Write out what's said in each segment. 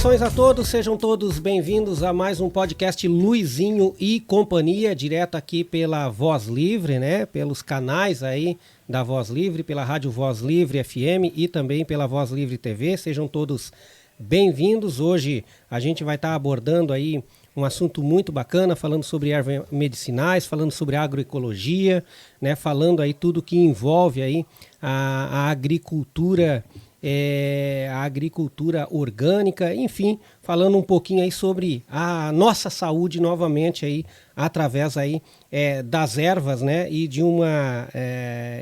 Saudações a todos, sejam todos bem-vindos a mais um podcast Luizinho e Companhia, direto aqui pela Voz Livre, né? Pelos canais aí da Voz Livre, pela Rádio Voz Livre FM e também pela Voz Livre TV. Sejam todos bem-vindos. Hoje a gente vai estar abordando aí um assunto muito bacana, falando sobre ervas medicinais, falando sobre agroecologia, né? Falando aí tudo que envolve aí a agricultura, a agricultura orgânica, enfim, falando um pouquinho aí sobre a nossa saúde novamente aí, através aí das ervas, né? E de uma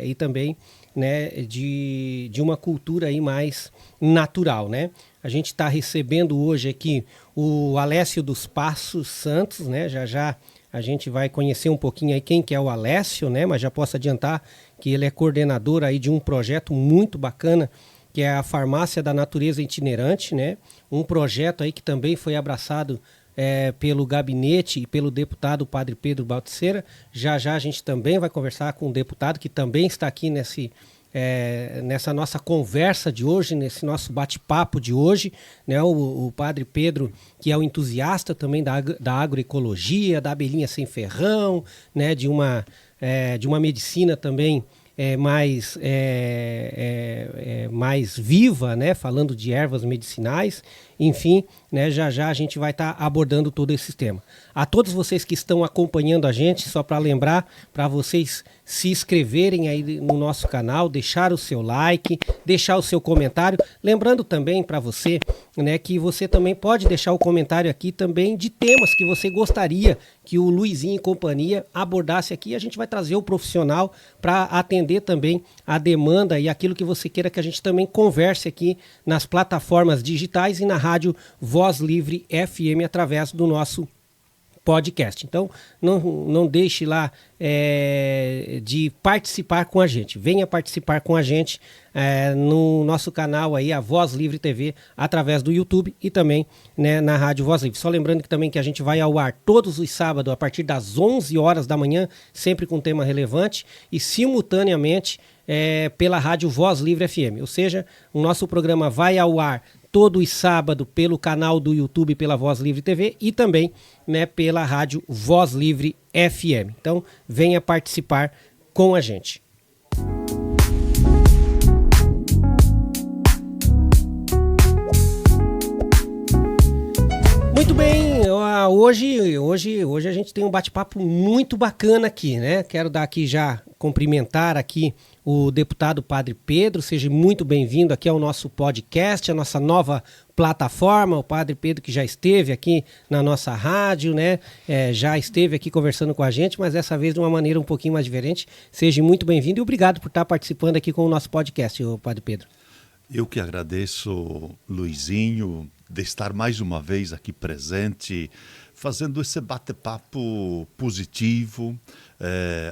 e também, né, de uma cultura aí mais natural, né? A gente está recebendo hoje aqui o Alessio dos Passos Santos, né? Já a gente vai conhecer um pouquinho aí quem que é o Alessio, né? Mas já posso adiantar que ele é coordenador aí de um projeto muito bacana, que é a Farmácia da Natureza Itinerante, né? Um projeto aí que também foi abraçado pelo gabinete e pelo deputado Padre Pedro Balteceira. Já a gente também vai conversar com o deputado que também está aqui nessa nossa conversa de hoje, nesse nosso bate-papo de hoje, né? O Padre Pedro, que é um entusiasta também da agroecologia, da abelhinha sem ferrão, né? De uma medicina também mais viva, né? Falando de ervas medicinais, enfim, né? Já a gente vai estar abordando todo esse tema. A todos vocês que estão acompanhando a gente, só para lembrar, para vocês se inscreverem aí no nosso canal, deixar o seu like, deixar o seu comentário. Lembrando também para você, né, que você também pode deixar o comentário aqui também de temas que você gostaria que o Luizinho e Companhia abordasse aqui. A gente vai trazer o profissional para atender também a demanda e aquilo que você queira que a gente também converse aqui nas plataformas digitais e na rádio Voz Livre FM através do nosso podcast. Então, não deixe lá de participar com a gente. Venha participar com a gente no nosso canal aí, a Voz Livre TV, através do YouTube e também, né, na Rádio Voz Livre. Só lembrando que a gente vai ao ar todos os sábados a partir das 11 horas da manhã, sempre com tema relevante e simultaneamente pela Rádio Voz Livre FM. Ou seja, o nosso programa vai ao ar todos os sábados pelo canal do YouTube, pela Voz Livre TV e também, né, pela rádio Voz Livre FM. Então, venha participar com a gente. Muito bem, hoje a gente tem um bate-papo muito bacana aqui, né? Quero dar aqui cumprimentar aqui o deputado Padre Pedro. Seja muito bem-vindo aqui ao nosso podcast, a nossa nova plataforma. O Padre Pedro que já esteve aqui na nossa rádio, né? Já esteve aqui conversando com a gente, mas dessa vez de uma maneira um pouquinho mais diferente. Seja muito bem-vindo e obrigado por estar participando aqui com o nosso podcast, o Padre Pedro. Eu que agradeço, Luizinho, de estar mais uma vez aqui presente, fazendo esse bate-papo positivo,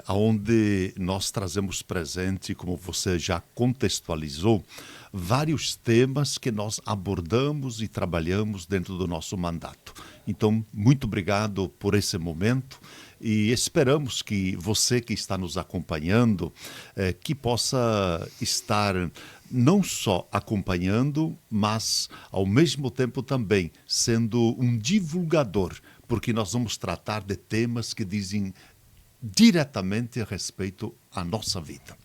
onde nós trazemos presente, como você já contextualizou, vários temas que nós abordamos e trabalhamos dentro do nosso mandato. Então, muito obrigado por esse momento e esperamos que você que está nos acompanhando, que possa estar não só acompanhando, mas ao mesmo tempo também sendo um divulgador, porque nós vamos tratar de temas que dizem diretamente a respeito à nossa vida.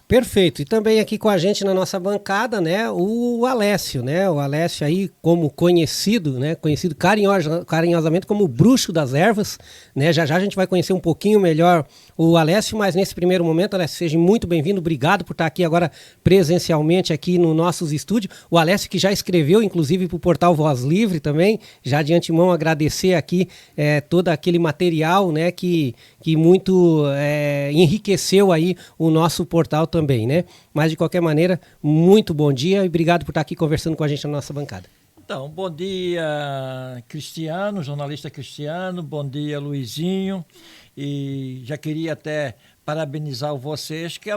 Perfeito. E também aqui com a gente na nossa bancada, né, o Alessio, né? O Alessio aí como conhecido, né, conhecido carinhosamente como o bruxo das ervas, né? Já a gente vai conhecer um pouquinho melhor o Alessio, mas nesse primeiro momento, Alessio, seja muito bem-vindo. Obrigado por estar aqui agora presencialmente aqui no nossos estúdios. O Alessio que já escreveu, inclusive, para o portal Voz Livre também. Já de antemão agradecer aqui todo aquele material, né, que muito enriqueceu aí o nosso portal também, né? Mas de qualquer maneira, muito bom dia e obrigado por estar aqui conversando com a gente na nossa bancada. Então, bom dia, Cristiano, jornalista Cristiano, bom dia, Luizinho, e já queria até parabenizar vocês que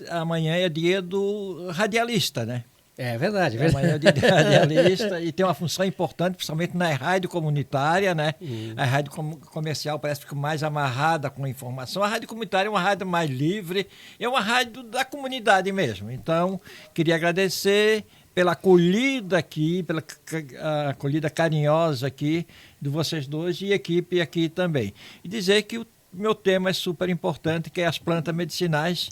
amanhã é dia do radialista, né? É verdade. Amanhã é dia do radialista e tem uma função importante, principalmente na rádio comunitária, né? A rádio comercial parece que fica mais amarrada com a informação. A rádio comunitária é uma rádio mais livre, é uma rádio da comunidade mesmo. Então, queria agradecer pela acolhida aqui, pela acolhida carinhosa aqui de vocês dois e equipe aqui também. E dizer que o meu tema é super importante, que é as plantas medicinais,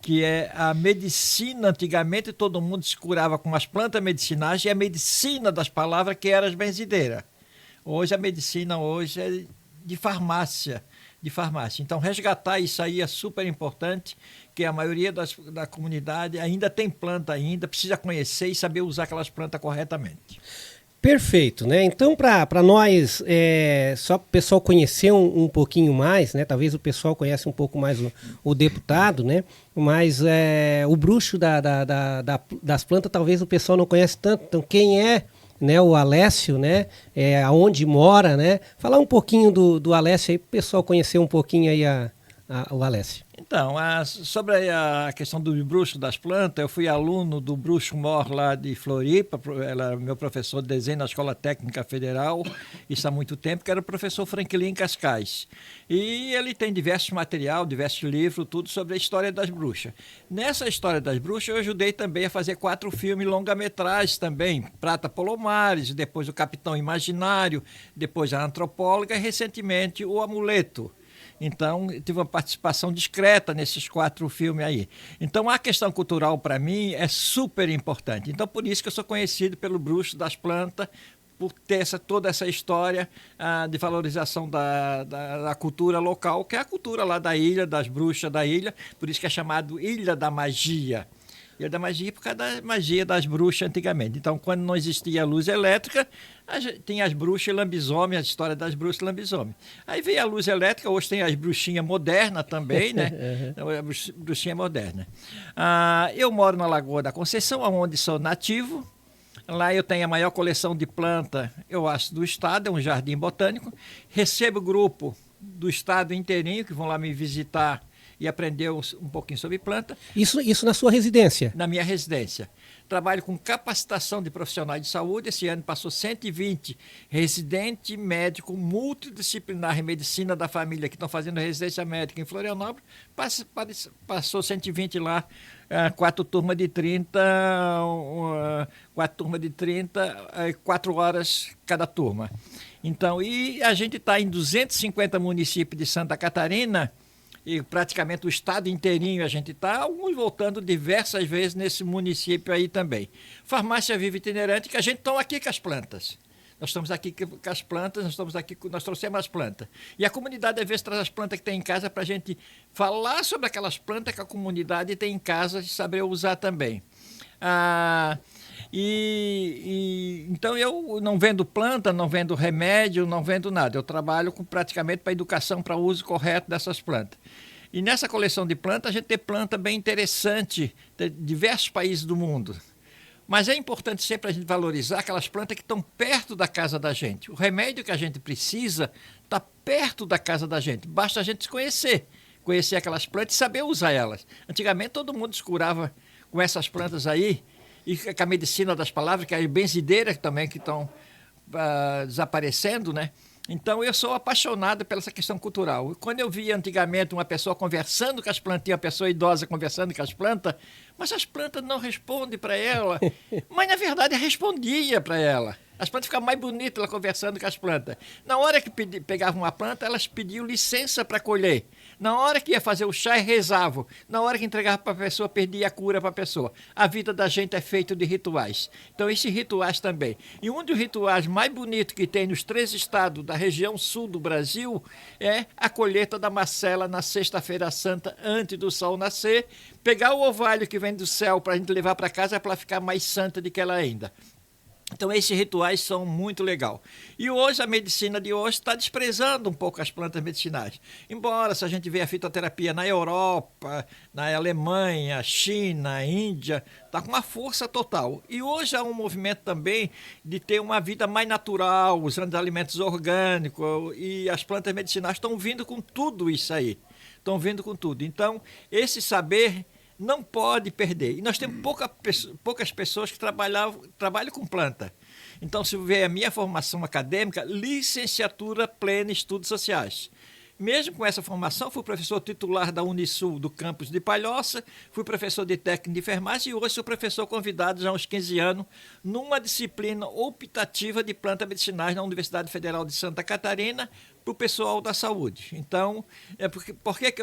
que é a medicina. Antigamente todo mundo se curava com as plantas medicinais e a medicina das palavras, que era as benzideiras. Hoje a medicina é de farmácia. Então, resgatar isso aí é super importante, que a maioria da comunidade ainda tem planta precisa conhecer e saber usar aquelas plantas corretamente. Perfeito, né? Então, para nós, só para o pessoal conhecer um pouquinho mais, né? Talvez o pessoal conhece um pouco mais o deputado, né? Mas o bruxo das plantas, talvez o pessoal não conhece tanto. Então, quem é, né, o Alessio, né? Aonde mora, né? Falar um pouquinho do Alessio aí, para o pessoal conhecer um pouquinho aí o Alessio. Então, sobre a questão do bruxo das plantas, eu fui aluno do bruxo Mor lá de Floripa, ela meu professor de desenho na Escola Técnica Federal, isso há muito tempo, que era o professor Franklin Cascais. E ele tem diversos material, diversos livros, tudo sobre a história das bruxas. Nessa história das bruxas, eu ajudei também a fazer 4 filmes longa-metragens também, Prata Palomares, depois o Capitão Imaginário, depois a Antropóloga e recentemente o Amuleto. Então, tive uma participação discreta nesses 4 filmes aí. Então, a questão cultural, para mim, é super importante. Então, por isso que eu sou conhecido pelo bruxo das plantas, por ter toda essa história de valorização da cultura local, que é a cultura lá da ilha, das bruxas da ilha, por isso que é chamado Ilha da Magia. Ilha da Magia por causa da magia das bruxas antigamente. Então, quando não existia luz elétrica, tinha as bruxas e lambisomem, a história das bruxas e lambisomem. Aí veio a luz elétrica, hoje tem as bruxinhas modernas também, né? A bruxinha moderna. Eu moro na Lagoa da Conceição, onde sou nativo. Lá eu tenho a maior coleção de planta, eu acho, do estado, é um jardim botânico. Recebo grupo do estado inteirinho que vão lá me visitar e aprender um pouquinho sobre planta. Isso na sua residência? Na minha residência. Trabalho com capacitação de profissionais de saúde. Esse ano passou 120 residente médico multidisciplinar em medicina da família que estão fazendo residência médica em Florianópolis. Passou 120 lá, 4 turmas de 30, 4 horas cada turma. Então, e a gente está em 250 municípios de Santa Catarina, e praticamente o estado inteirinho a gente está, alguns voltando diversas vezes nesse município aí também. Farmácia Viva Itinerante, que a gente está aqui com as plantas. Nós estamos aqui com as plantas, nós trouxemos as plantas. E a comunidade, às vezes, traz as plantas que tem em casa para a gente falar sobre aquelas plantas que a comunidade tem em casa e saber usar também. Então eu não vendo planta, não vendo remédio, não vendo nada. Eu trabalho praticamente para a educação, para o uso correto dessas plantas. E nessa coleção de plantas, a gente tem planta bem interessante de diversos países do mundo. Mas é importante sempre a gente valorizar aquelas plantas que estão perto da casa da gente. O remédio que a gente precisa está perto da casa da gente. Basta a gente se conhecer aquelas plantas e saber usar elas. Antigamente todo mundo se curava com essas plantas aí, e com a medicina das palavras, que é a benzideira também que estão desaparecendo, né? Então, eu sou apaixonado pela essa questão cultural. Quando eu via antigamente uma pessoa conversando com as plantas, uma pessoa idosa conversando com as plantas, mas as plantas não respondem para ela. Mas, na verdade, respondia para ela. As plantas ficavam mais bonitas ela conversando com as plantas. Na hora que pegavam uma planta, elas pediam licença para colher. Na hora que ia fazer o chá, rezavam. Na hora que entregava para a pessoa, perdia a cura para a pessoa. A vida da gente é feita de rituais. Então, esses rituais também. E um dos rituais mais bonitos que tem nos 3 estados da região sul do Brasil é a colheita da macela na sexta-feira santa, antes do sol nascer. Pegar o orvalho que vem do céu para a gente levar para casa para ela ficar mais santa do que ela ainda. Então, esses rituais são muito legais. E hoje, a medicina de hoje está desprezando um pouco as plantas medicinais. Embora, se a gente vê a fitoterapia na Europa, na Alemanha, China, Índia, está com uma força total. E hoje há um movimento também de ter uma vida mais natural, usando alimentos orgânicos, e as plantas medicinais estão vindo com tudo isso aí. Estão vindo com tudo. Então, esse saber não pode perder. E nós temos poucas pessoas que trabalham com planta. Então, se ver a minha formação acadêmica, licenciatura plena em estudos sociais. Mesmo com essa formação, fui professor titular da Unisul do campus de Palhoça, fui professor de técnico de enfermagem e hoje sou professor convidado já há uns 15 anos numa disciplina optativa de plantas medicinais na Universidade Federal de Santa Catarina para o pessoal da saúde. Então, por que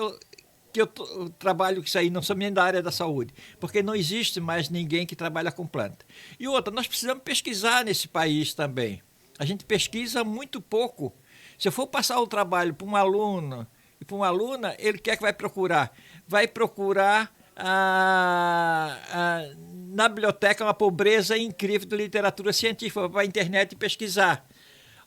eu trabalho com isso aí, não sou nem da área da saúde? Porque não existe mais ninguém que trabalha com planta. E outra, nós precisamos pesquisar nesse país também. A gente pesquisa muito pouco. Se eu for passar o trabalho para um aluno e para uma aluna, ele quer que vai procurar? Vai procurar na biblioteca uma pobreza incrível de literatura científica, vai para a internet pesquisar.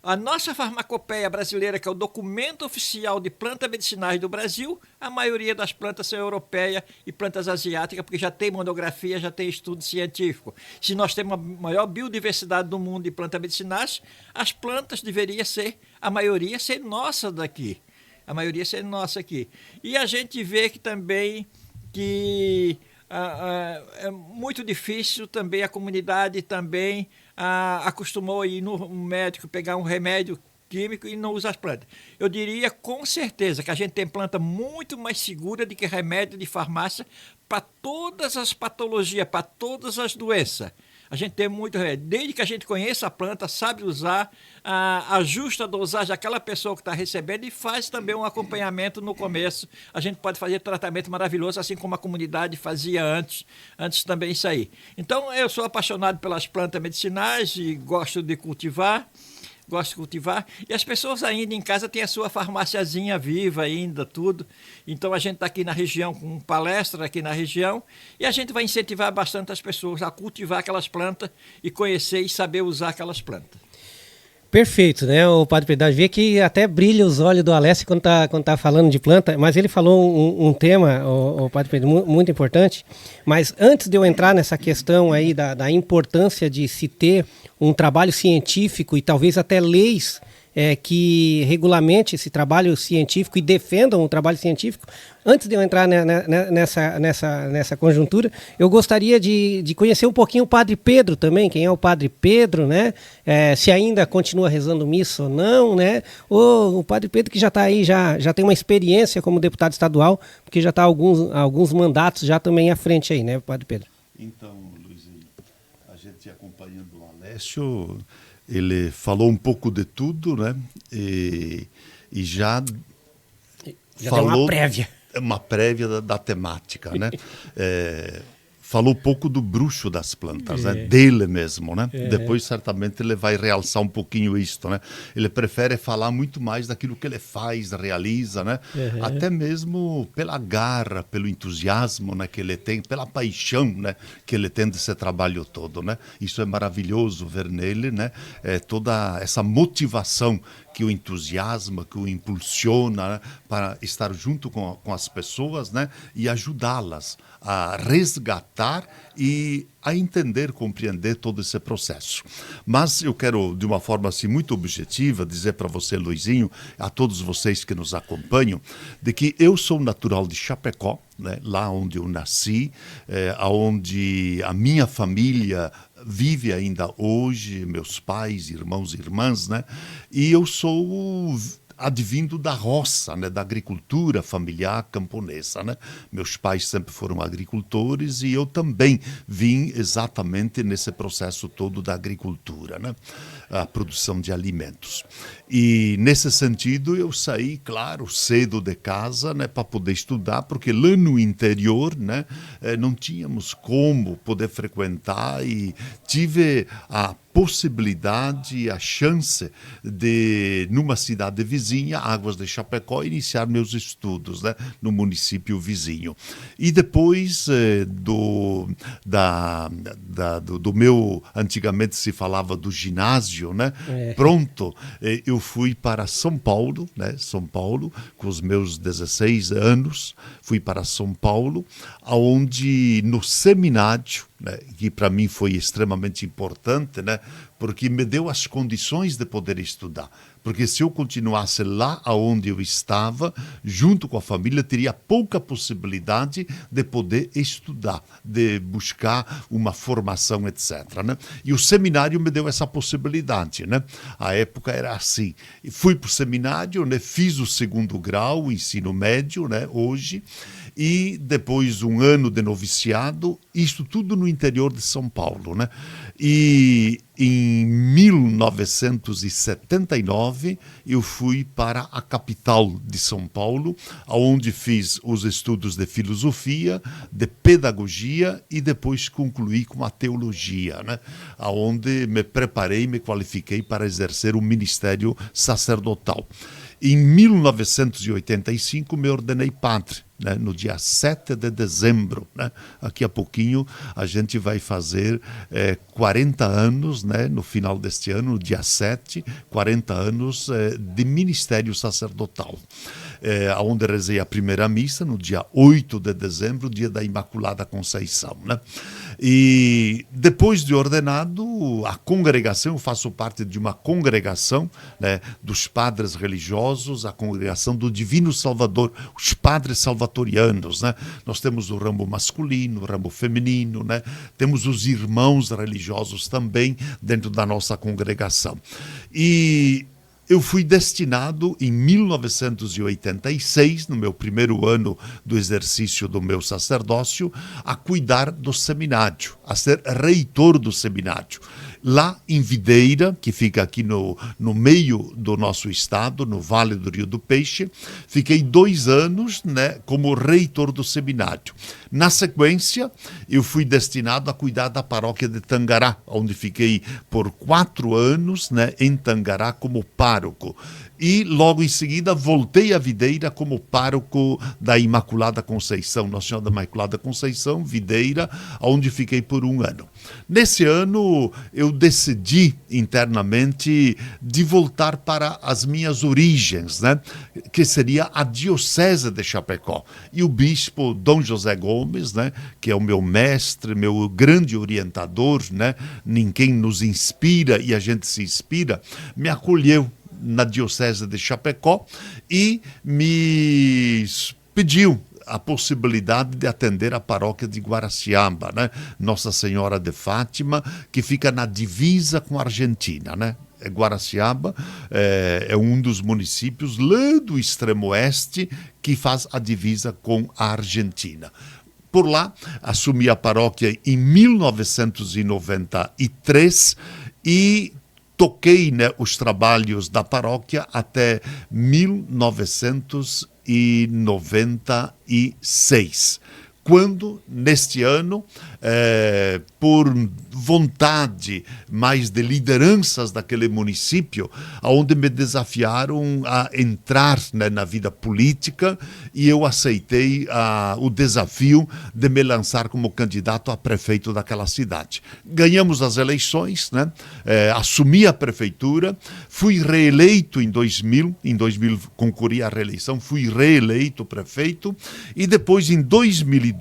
A nossa farmacopeia brasileira, que é o documento oficial de plantas medicinais do Brasil, a maioria das plantas são europeias e plantas asiáticas, porque já tem monografia, já tem estudo científico. Se nós temos a maior biodiversidade do mundo de plantas medicinais, as plantas deveriam ser, a maioria ser nossa daqui. A maioria ser nossa aqui. E a gente vê que também que é muito difícil também, a comunidade também acostumou a ir no médico pegar um remédio químico e não usa as plantas. Eu diria com certeza que a gente tem planta muito mais segura do que remédio de farmácia para todas as patologias, para todas as doenças. A gente tem muito remédio. Desde que a gente conheça a planta, sabe usar, ajusta a dosagem daquela pessoa que está recebendo e faz também um acompanhamento no começo. A gente pode fazer tratamento maravilhoso, assim como a comunidade fazia antes também isso aí. Então, eu sou apaixonado pelas plantas medicinais e gosto de cultivar. E as pessoas ainda em casa têm a sua farmáciazinha viva ainda, tudo. Então a gente está aqui na região com palestra aqui na região e a gente vai incentivar bastante as pessoas a cultivar aquelas plantas e conhecer e saber usar aquelas plantas. Perfeito, né? O Padre Pedro, vê que até brilha os olhos do Alessio quando tá falando de planta, mas ele falou um tema, o Padre Pedro, muito importante. Mas antes de eu entrar nessa questão aí da importância de se ter um trabalho científico e talvez até leis que regulamente esse trabalho científico e defendam o trabalho científico, antes de eu entrar nessa conjuntura, eu gostaria de conhecer um pouquinho o Padre Pedro também, quem é o Padre Pedro, né? Se ainda continua rezando missa ou não, né? O Padre Pedro que já está aí, já tem uma experiência como deputado estadual, porque já está alguns mandatos já também à frente aí, né, Padre Pedro? Então, Luizinho, a gente acompanhando o Alessio, ele falou um pouco de tudo, né? E já falou deu uma prévia. Uma prévia da temática, né? Falou pouco do bruxo das plantas, né? Dele mesmo, né? Depois, certamente, ele vai realçar um pouquinho isto, né? Ele prefere falar muito mais daquilo que ele faz, realiza, né? Até mesmo pela garra, pelo entusiasmo, né, que ele tem, pela paixão, né, que ele tem desse trabalho todo, né? Isso é maravilhoso ver nele, né? Toda essa motivação que o entusiasma, que o impulsiona, né, para estar junto com as pessoas, né, e ajudá-las a resgatar e a entender, compreender todo esse processo. Mas eu quero, de uma forma assim muito objetiva, dizer para você, Luizinho, a todos vocês que nos acompanham, de que eu sou natural de Chapecó, né, lá onde eu nasci, onde a minha família vive ainda hoje, meus pais, irmãos e irmãs, né? E eu sou advindo da roça, né, da agricultura familiar camponesa, né? Meus pais sempre foram agricultores e eu também vim exatamente nesse processo todo da agricultura, né? A produção de alimentos. E nesse sentido eu saí, claro, cedo de casa, né, para poder estudar, porque lá no interior, né, não tínhamos como poder frequentar e tive a possibilidade, a chance de, numa cidade vizinha, Águas de Chapecó, iniciar meus estudos, né, no município vizinho. E depois do meu, antigamente se falava do ginásio, né, pronto, eu fui para São Paulo, né, São Paulo, com os meus 16 anos, fui para São Paulo, onde no seminário, né, que para mim foi extremamente importante, né, Porque me deu as condições de poder estudar. Porque se eu continuasse lá onde eu estava, junto com a família, teria pouca possibilidade de poder estudar, de buscar uma formação, etc. Né? E o seminário me deu essa possibilidade. Né? A época era assim. Fui para o seminário, né? Fiz o 2º grau, o ensino médio, né? Hoje, e depois um ano de noviciado, isto tudo no interior de São Paulo. Né? E em 1979 eu fui para a capital de São Paulo, onde fiz os estudos de filosofia, de pedagogia e depois concluí com a teologia, né? Onde me preparei, me qualifiquei para exercer o ministério sacerdotal. Em 1985 me ordenei padre, né, no dia 7 de dezembro. Né? Daqui a pouquinho a gente vai fazer 40 anos, né, no final deste ano, no dia 7, 40 anos de ministério sacerdotal. Onde rezei a primeira missa no dia 8 de dezembro, dia da Imaculada Conceição. Né? E depois de ordenado, a congregação, eu faço parte de uma congregação, né, dos padres religiosos, a congregação do Divino Salvador, os padres salvatorianos. Né? Nós temos o ramo masculino, o ramo feminino, né? Temos os irmãos religiosos também dentro da nossa congregação. E eu fui destinado, em 1986, no meu primeiro ano do exercício do meu sacerdócio, a cuidar do seminário, a ser reitor do seminário. Lá em Videira, que fica aqui no meio do nosso estado, no Vale do Rio do Peixe, fiquei 2 anos, né, como reitor do seminário. Na sequência, eu fui destinado a cuidar da paróquia de Tangará, onde fiquei por 4 anos, né, em Tangará como pároco. E logo em seguida voltei a Videira como pároco da Imaculada Conceição, Nossa Senhora da Imaculada Conceição, Videira, onde fiquei por 1 ano. Nesse ano eu decidi internamente de voltar para as minhas origens, né? Que seria a Diocese de Chapecó. E o bispo Dom José Gomes, né? Que é o meu mestre, meu grande orientador, né? Em quem nos inspira e a gente se inspira, me acolheu na Diocese de Chapecó e me pediu a possibilidade de atender a paróquia de Guaraciaba, né? Nossa Senhora de Fátima, que fica na divisa com a Argentina, né? Guaraciaba é um dos municípios lá do extremo oeste que faz a divisa com a Argentina. Por lá, assumi a paróquia em 1993 e toquei, né, os trabalhos da paróquia até 1996, quando, neste ano, por vontade mais de lideranças daquele município, onde me desafiaram a entrar, né, na vida política, e eu aceitei o desafio de me lançar como candidato a prefeito daquela cidade. Ganhamos as eleições, né? Assumi a prefeitura, fui reeleito em 2000 concorri à reeleição, fui reeleito prefeito, e depois, em 2002,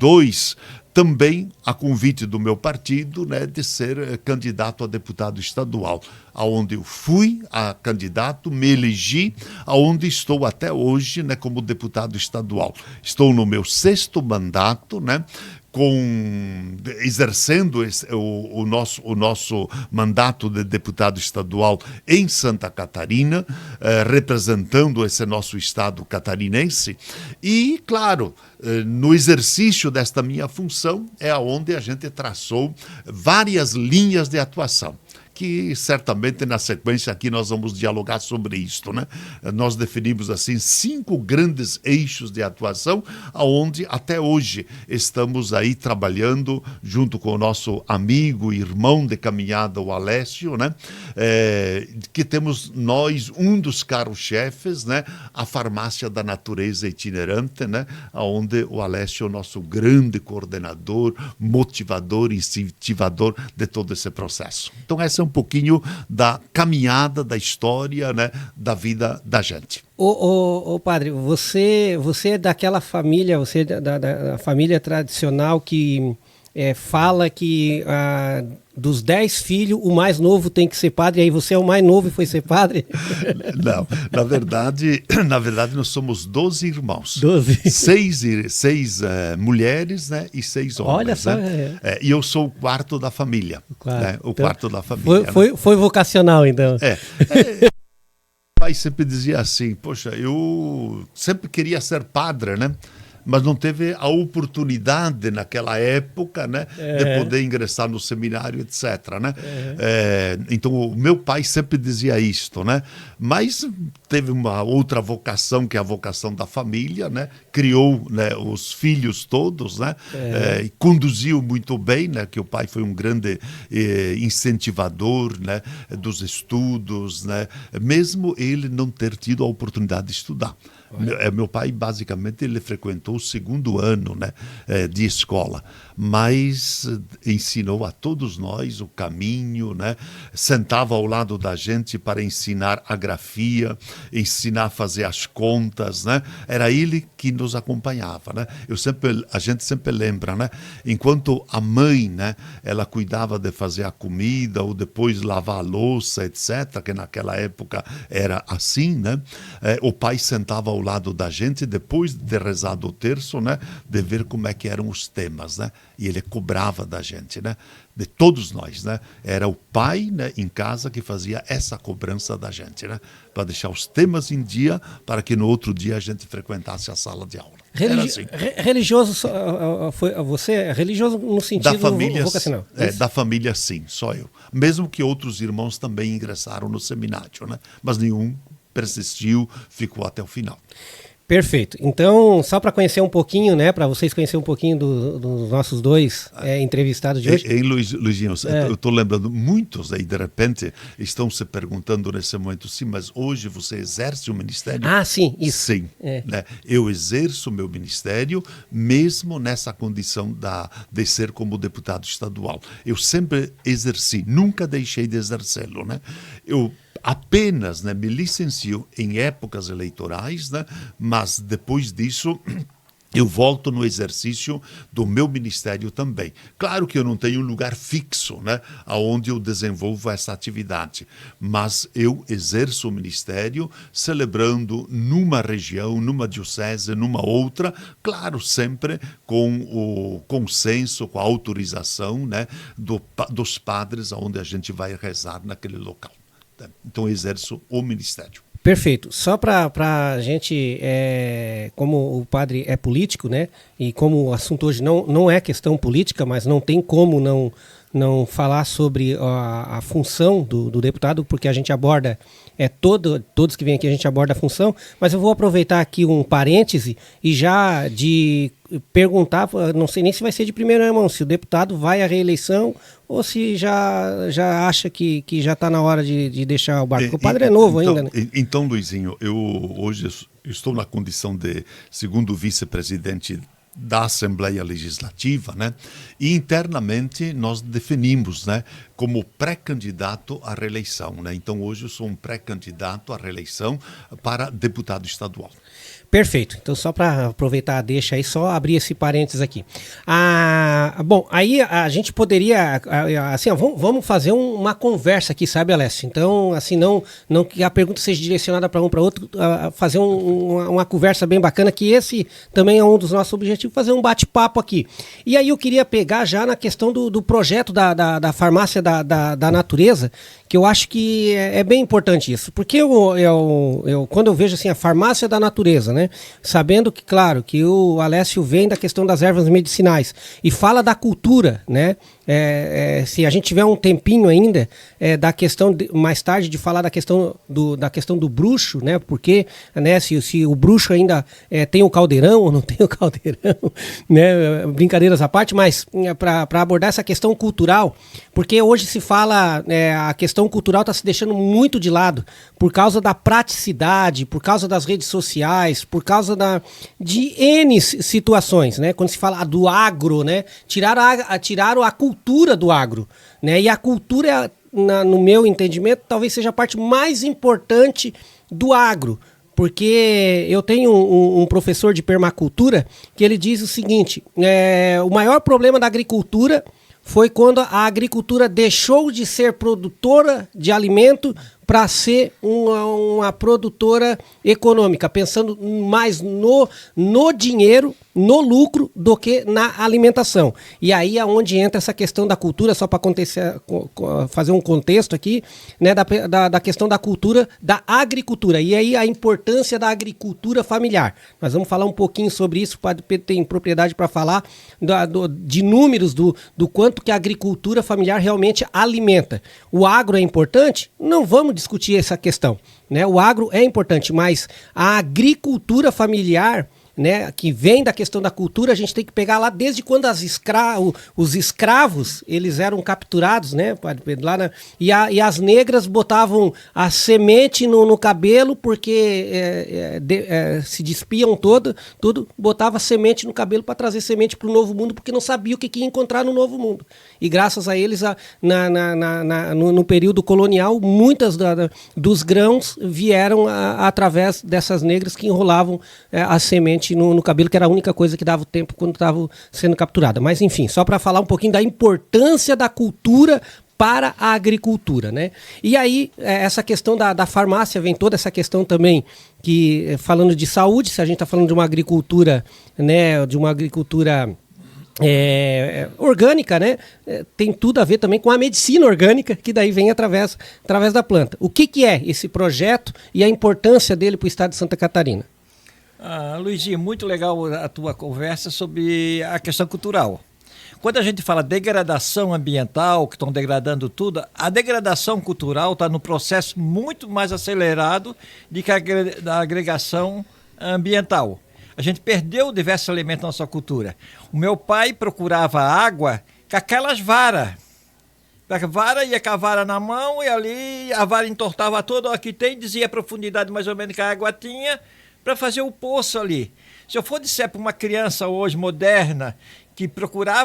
também a convite do meu partido, né, de ser candidato a deputado estadual, aonde eu fui a candidato, me elegi, aonde estou até hoje, né, como deputado estadual. Estou no meu 6º mandato, né, exercendo o nosso mandato de deputado estadual em Santa Catarina, representando esse nosso estado catarinense. E, claro, no exercício desta minha função é onde a gente traçou várias linhas de atuação, que certamente na sequência aqui nós vamos dialogar sobre isto, né? Nós definimos assim 5 grandes eixos de atuação, aonde até hoje estamos aí trabalhando junto com o nosso amigo, irmão de caminhada, o Alessio, né? Que temos nós um dos carros-chefes, né? A farmácia da natureza itinerante, né? Aonde o Alessio é o nosso grande coordenador, motivador, incentivador de todo esse processo. Então essa é um pouquinho da caminhada, da história, né, da vida da gente. Ô padre, você é daquela família, você é da família tradicional que fala que dos 10 filhos, o mais novo tem que ser padre, e aí você é o mais novo e foi ser padre? Não, na verdade nós somos 12 irmãos. 12. Seis mulheres, né, e 6 homens. Olha só. Né? E eu sou o quarto da família. Né? O então, quarto da família. Foi vocacional, então. O pai sempre dizia assim, poxa, eu sempre queria ser padre, né? Mas não teve a oportunidade naquela época, né, de poder ingressar no seminário, etc. Né? Então, o meu pai sempre dizia isto, né? Mas teve uma outra vocação, que é a vocação da família, né? Criou, né, os filhos todos, né? E conduziu muito bem, né? Que o pai foi um grande incentivador, né, dos estudos, né? Mesmo ele não ter tido a oportunidade de estudar. Meu pai, basicamente, ele frequentou o 2º ano, né, de escola, mas ensinou a todos nós o caminho, né? Sentava ao lado da gente para ensinar a grafia, ensinar a fazer as contas, né? Era ele que nos acompanhava, né? A gente sempre lembra, né? Enquanto a mãe, né, ela cuidava de fazer a comida ou depois lavar a louça, etc., que naquela época era assim, né? O pai sentava ao lado da gente, depois de ter rezado o terço, né, de ver como é que eram os temas, né? E ele cobrava da gente, né? De todos nós, né? Era o pai, né, em casa que fazia essa cobrança da gente, né? Para deixar os temas em dia, para que no outro dia a gente frequentasse a sala de aula. Era assim. Religioso, você é religioso no sentido da família, vocacional? Da família, sim, só eu. Mesmo que outros irmãos também ingressaram no seminário, né? Mas nenhum persistiu, ficou até o final. Perfeito. Então, só para conhecer um pouquinho, né, para vocês conhecerem um pouquinho dos nossos dois entrevistados de hoje. Luizinho, eu estou lembrando, muitos aí, de repente, estão se perguntando nesse momento, sim, mas hoje você exerce o ministério? Ah, sim, isso. Sim. Né? Eu exerço o meu ministério, mesmo nessa condição de ser como deputado estadual. Eu sempre exerci, nunca deixei de exercê-lo, né? Eu apenas, né, me licencio em épocas eleitorais, né, mas depois disso eu volto no exercício do meu ministério também. Claro que eu não tenho um lugar fixo, né, onde eu desenvolvo essa atividade, mas eu exerço o ministério celebrando numa região, numa diocese, numa outra, claro, sempre com o consenso, com a autorização, né, dos padres onde a gente vai rezar naquele local. Então, eu exerço o ministério. Perfeito. Só para a gente, como o padre é político, né? E como o assunto hoje não é questão política, mas não tem como não falar sobre a função do deputado, porque a gente aborda, todos que vêm aqui a gente aborda a função, mas eu vou aproveitar aqui um parêntese e já de perguntar, não sei nem se vai ser de primeira mão, se o deputado vai à reeleição ou se já acha que já está na hora de deixar o barco. Porque o padre é novo então, ainda, né? Então, Luizinho, eu hoje estou na condição de segundo vice-presidente da Assembleia Legislativa, né? E internamente nós definimos, né, como pré-candidato à reeleição, né? Então hoje eu sou um pré-candidato à reeleição para deputado estadual. Perfeito. Então, só para aproveitar a deixa aí, só abrir esse parênteses aqui. Bom, aí a gente poderia, assim, vamos fazer uma conversa aqui, sabe, Alessio? Então, assim, não que a pergunta seja direcionada para um para outro, fazer uma conversa bem bacana, que esse também é um dos nossos objetivos, fazer um bate-papo aqui. E aí eu queria pegar já na questão do projeto da farmácia da natureza, que eu acho que é bem importante isso, porque quando eu vejo assim a farmácia da natureza, né, sabendo que, claro, que o Alessio vem da questão das ervas medicinais e fala da cultura, né, se a gente tiver um tempinho ainda, da questão mais tarde de falar da questão do bruxo, né, porque, né, se o bruxo ainda tem o caldeirão ou não tem o caldeirão, né, brincadeiras à parte, mas para abordar essa questão cultural, porque hoje se fala, a questão cultural está se deixando muito de lado por causa da praticidade, por causa das redes sociais, por causa de N situações, né? Quando se fala do agro, né? Tiraram a cultura do agro, né? E a cultura, no meu entendimento, talvez seja a parte mais importante do agro, porque eu tenho um professor de permacultura que ele diz o seguinte, o maior problema da agricultura foi quando a agricultura deixou de ser produtora de alimento para ser uma produtora econômica, pensando mais no dinheiro, no lucro, do que na alimentação. E aí é onde entra essa questão da cultura, só para fazer um contexto aqui, né, da questão da cultura, da agricultura. E aí a importância da agricultura familiar. Nós vamos falar um pouquinho sobre isso, tem propriedade para falar de números do quanto que a agricultura familiar realmente alimenta. O agro é importante? Não vamos discutir essa questão, né? O agro é importante, mas a agricultura familiar, né, que vem da questão da cultura, a gente tem que pegar lá desde quando os escravos eles eram capturados, né, e as negras botavam a semente no cabelo porque se despiam tudo, botava semente no cabelo para trazer semente para o novo mundo, porque não sabia o que ia encontrar no novo mundo. E graças a eles, no período colonial, muitas dos grãos vieram através dessas negras que enrolavam a semente no cabelo, que era a única coisa que dava o tempo quando estava sendo capturada. Mas enfim, só para falar um pouquinho da importância da cultura para a agricultura, né? E aí, essa questão da farmácia, vem toda essa questão também, que falando de saúde, se a gente está falando de uma agricultura, né, orgânica, né? Tem tudo a ver também com a medicina orgânica, que daí vem através da planta. O que é esse projeto e a importância dele para o estado de Santa Catarina? Luizinho, muito legal a tua conversa sobre a questão cultural. Quando a gente fala degradação ambiental, que estão degradando tudo, a degradação cultural está no processo muito mais acelerado do que a agregação ambiental. A gente perdeu diversos elementos da nossa cultura. O meu pai procurava água com aquelas varas. A vara ia com a vara na mão e ali a vara entortava toda, aqui tem, dizia a profundidade mais ou menos que a água tinha, para fazer o poço ali. Se eu for disser para uma criança hoje moderna que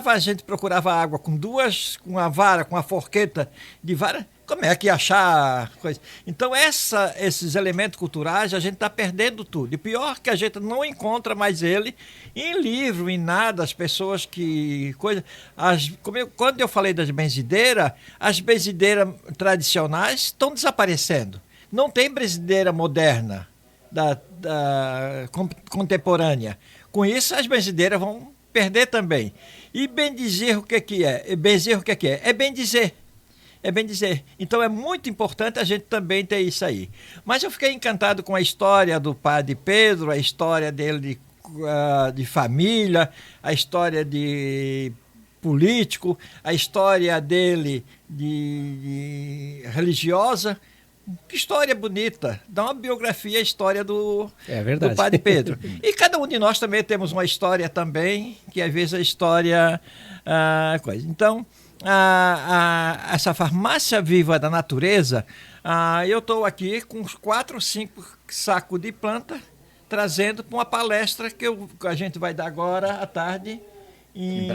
a gente procurava água com uma vara, com uma forqueta de vara, como é que ia achar coisa? Então esses elementos culturais a gente está perdendo tudo. E pior que a gente não encontra mais ele em livro, em nada, as pessoas que... quando eu falei das benzideiras, as benzideiras tradicionais estão desaparecendo. Não tem benzideira moderna. Contemporânea. Com isso, as benzideiras vão perder também. E bem dizer o que é? Benzer o que é? É bem dizer. É bem dizer. Então é muito importante a gente também ter isso aí. Mas eu fiquei encantado com a história do padre Pedro, a história dele de família, a história de político, a história dele de religiosa. Que história bonita, dá uma biografia, a história do Padre Pedro. E cada um de nós também temos uma história também, que às vezes a história... coisa. Então, essa farmácia viva da natureza, eu estou aqui com uns 4 ou 5 sacos de planta, trazendo para uma palestra que a gente vai dar agora à tarde em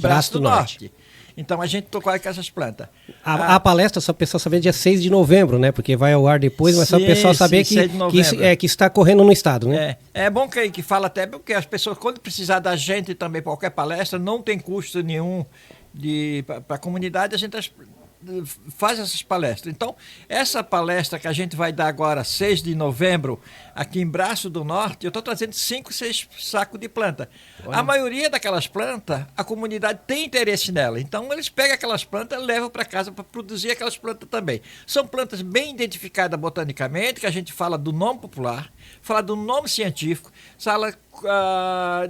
Braço do Norte. Então a gente tocou com essas plantas. A palestra, só o pessoal saber, dia 6 de novembro, né? Porque vai ao ar depois, mas só o pessoal saber que está correndo no estado, né? É bom que fala até, porque as pessoas, quando precisar da gente também para qualquer palestra, não tem custo nenhum para a comunidade, a gente faz essas palestras. Então, essa palestra que a gente vai dar agora, 6 de novembro, aqui em Braço do Norte, eu estou trazendo 5, 6 sacos de planta. Olha. A maioria daquelas plantas, a comunidade tem interesse nela. Então, eles pegam aquelas plantas e levam para casa para produzir aquelas plantas também. São plantas bem identificadas botanicamente, que a gente fala do nome popular, fala do nome científico, fala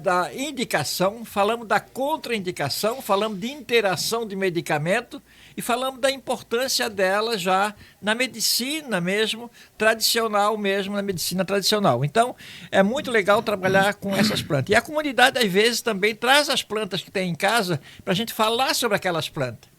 da indicação, falamos da contraindicação, falamos de interação de medicamento, e falamos da importância dela já na medicina mesmo, tradicional mesmo, na medicina tradicional. Então, é muito legal trabalhar com essas plantas. E a comunidade, às vezes, também traz as plantas que tem em casa para a gente falar sobre aquelas plantas.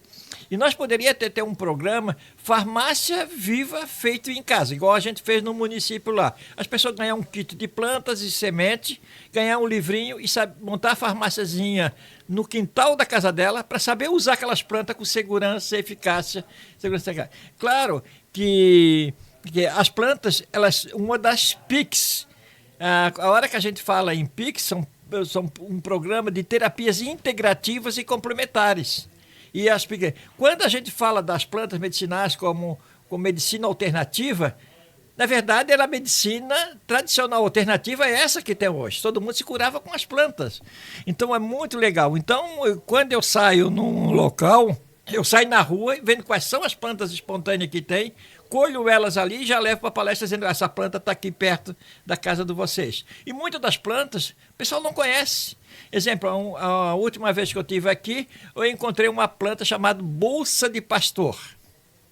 E nós poderíamos ter um programa farmácia viva feito em casa, igual a gente fez no município lá. As pessoas ganham um kit de plantas e sementes, ganhar um livrinho e montar a farmáciazinha no quintal da casa dela para saber usar aquelas plantas com segurança e eficácia. Claro que Porque as plantas, uma das PICs, a hora que a gente fala em PICs, são um programa de terapias integrativas e complementares. E quando a gente fala das plantas medicinais como medicina alternativa, na verdade, a medicina tradicional alternativa é essa que tem hoje. Todo mundo se curava com as plantas. Então, é muito legal. Então, quando eu saio num local, eu saio na rua vendo quais são as plantas espontâneas que tem, colho elas ali e já levo para a palestra dizendo essa planta está aqui perto da casa de vocês. E muitas das plantas o pessoal não conhece. Exemplo, a última vez que eu estive aqui, eu encontrei uma planta chamada bolsa de pastor.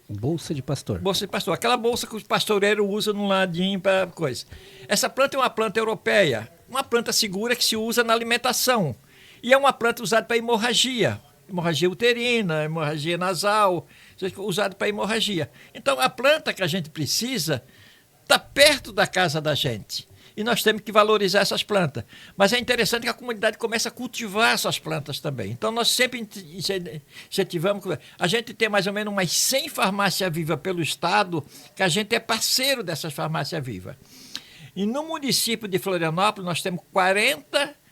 Bolsa de pastor. Bolsa de pastor. Aquela bolsa que o pastoreiro usa no ladinho para coisa. Essa planta é uma planta europeia, uma planta segura que se usa na alimentação. E é uma planta usada para hemorragia. Hemorragia uterina, hemorragia nasal, usada para hemorragia. Então, a planta que a gente precisa está perto da casa da gente. E nós temos que valorizar essas plantas. Mas é interessante que a comunidade comece a cultivar essas plantas também. Então, nós sempre incentivamos. A gente tem mais ou menos umas 100 farmácias vivas pelo estado, que a gente é parceiro dessas farmácias vivas. E no município de Florianópolis, nós temos 40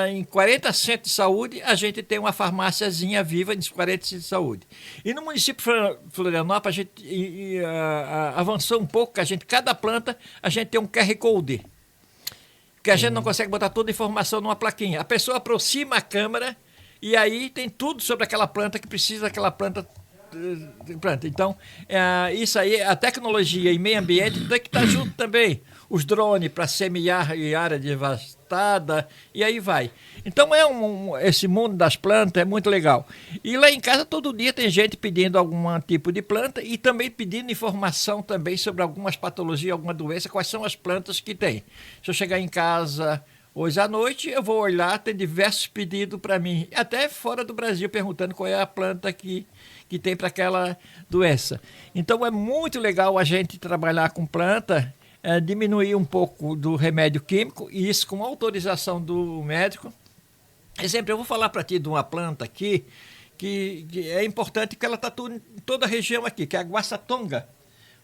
em 40 centros de saúde, a gente tem uma farmáciazinha viva nos 40 centros de saúde. E no município de Florianópolis, a gente avançou um pouco, que cada planta, a gente tem um QR Code. Porque a gente não consegue botar toda a informação numa plaquinha. A pessoa aproxima a câmera e aí tem tudo sobre aquela planta que precisa daquela planta. Então, isso aí, a tecnologia e meio ambiente tem que estar junto também. Os drones para semear em área devastada, e aí vai. Então, esse mundo das plantas é muito legal. E lá em casa, todo dia tem gente pedindo algum tipo de planta e também pedindo informação também sobre algumas patologias, alguma doença, quais são as plantas que tem. Se eu chegar em casa hoje à noite, eu vou olhar, tem diversos pedidos para mim, até fora do Brasil, perguntando qual é a planta que tem para aquela doença. Então, é muito legal a gente trabalhar com planta, diminuir um pouco do remédio químico, e isso com autorização do médico. Exemplo, eu vou falar para ti de uma planta aqui, que é importante, que ela está em toda a região aqui, que é a guaçatonga.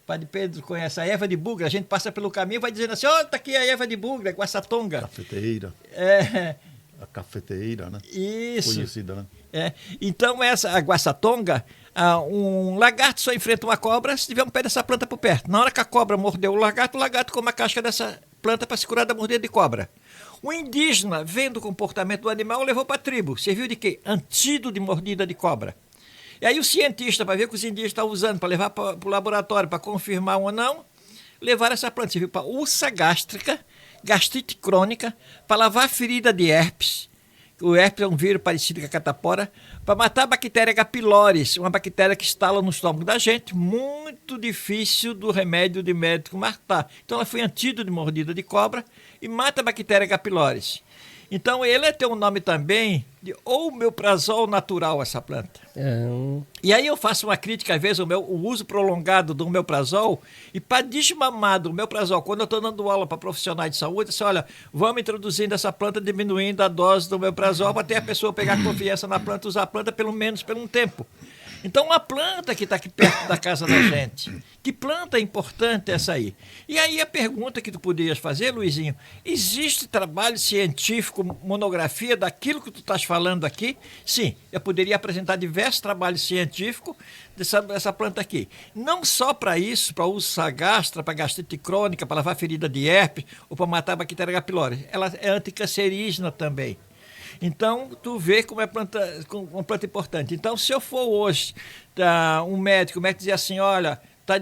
O Padre Pedro conhece a erva de bugra, a gente passa pelo caminho e vai dizendo assim, está aqui a erva de bugra, a guaçatonga. Cafeteira. A cafeteira, né? Isso. Conhecida, né? Então, a guaçatonga, um lagarto só enfrenta uma cobra se tiver um pé dessa planta por perto. Na hora que a cobra mordeu o lagarto come a casca dessa planta para se curar da mordida de cobra. O indígena, vendo o comportamento do animal, levou para a tribo. Serviu de quê? Antídoto de mordida de cobra. E aí o cientista, para ver o que os indígenas estão usando, para levar para o laboratório, para confirmar ou não, levaram essa planta. Serviu para úlcera gástrica, gastrite crônica, para lavar a ferida de herpes. O herpes é um vírus parecido com a catapora, para matar a bactéria H. pylori, uma bactéria que instala no estômago da gente, muito difícil do remédio de médico matar. Então ela foi antídoto de mordida de cobra e mata a bactéria H. pylori. Então ele tem um nome também de omeprazol natural, essa planta. E aí eu faço uma crítica, às vezes, o uso prolongado do omeprazol, e para desmamar do omeprazol, quando eu estou dando aula para profissionais de saúde, assim, olha, vamos introduzindo essa planta, diminuindo a dose do omeprazol, para ter a pessoa pegar confiança na planta, usar a planta pelo menos por um tempo. Então, uma planta que está aqui perto da casa da gente, que planta importante essa aí? E aí a pergunta que tu poderias fazer, Luizinho, existe trabalho científico, monografia daquilo que tu estás falando aqui? Sim, eu poderia apresentar diversos trabalhos científicos dessa planta aqui. Não só para isso, para úlcera gástrica, para gastrite crônica, para lavar ferida de herpes, ou para matar a bactéria H. pylori. Ela é anticancerígena também. Então, tu vê como é uma planta importante. Então, se eu for hoje um médico, o médico dizer assim, olha, está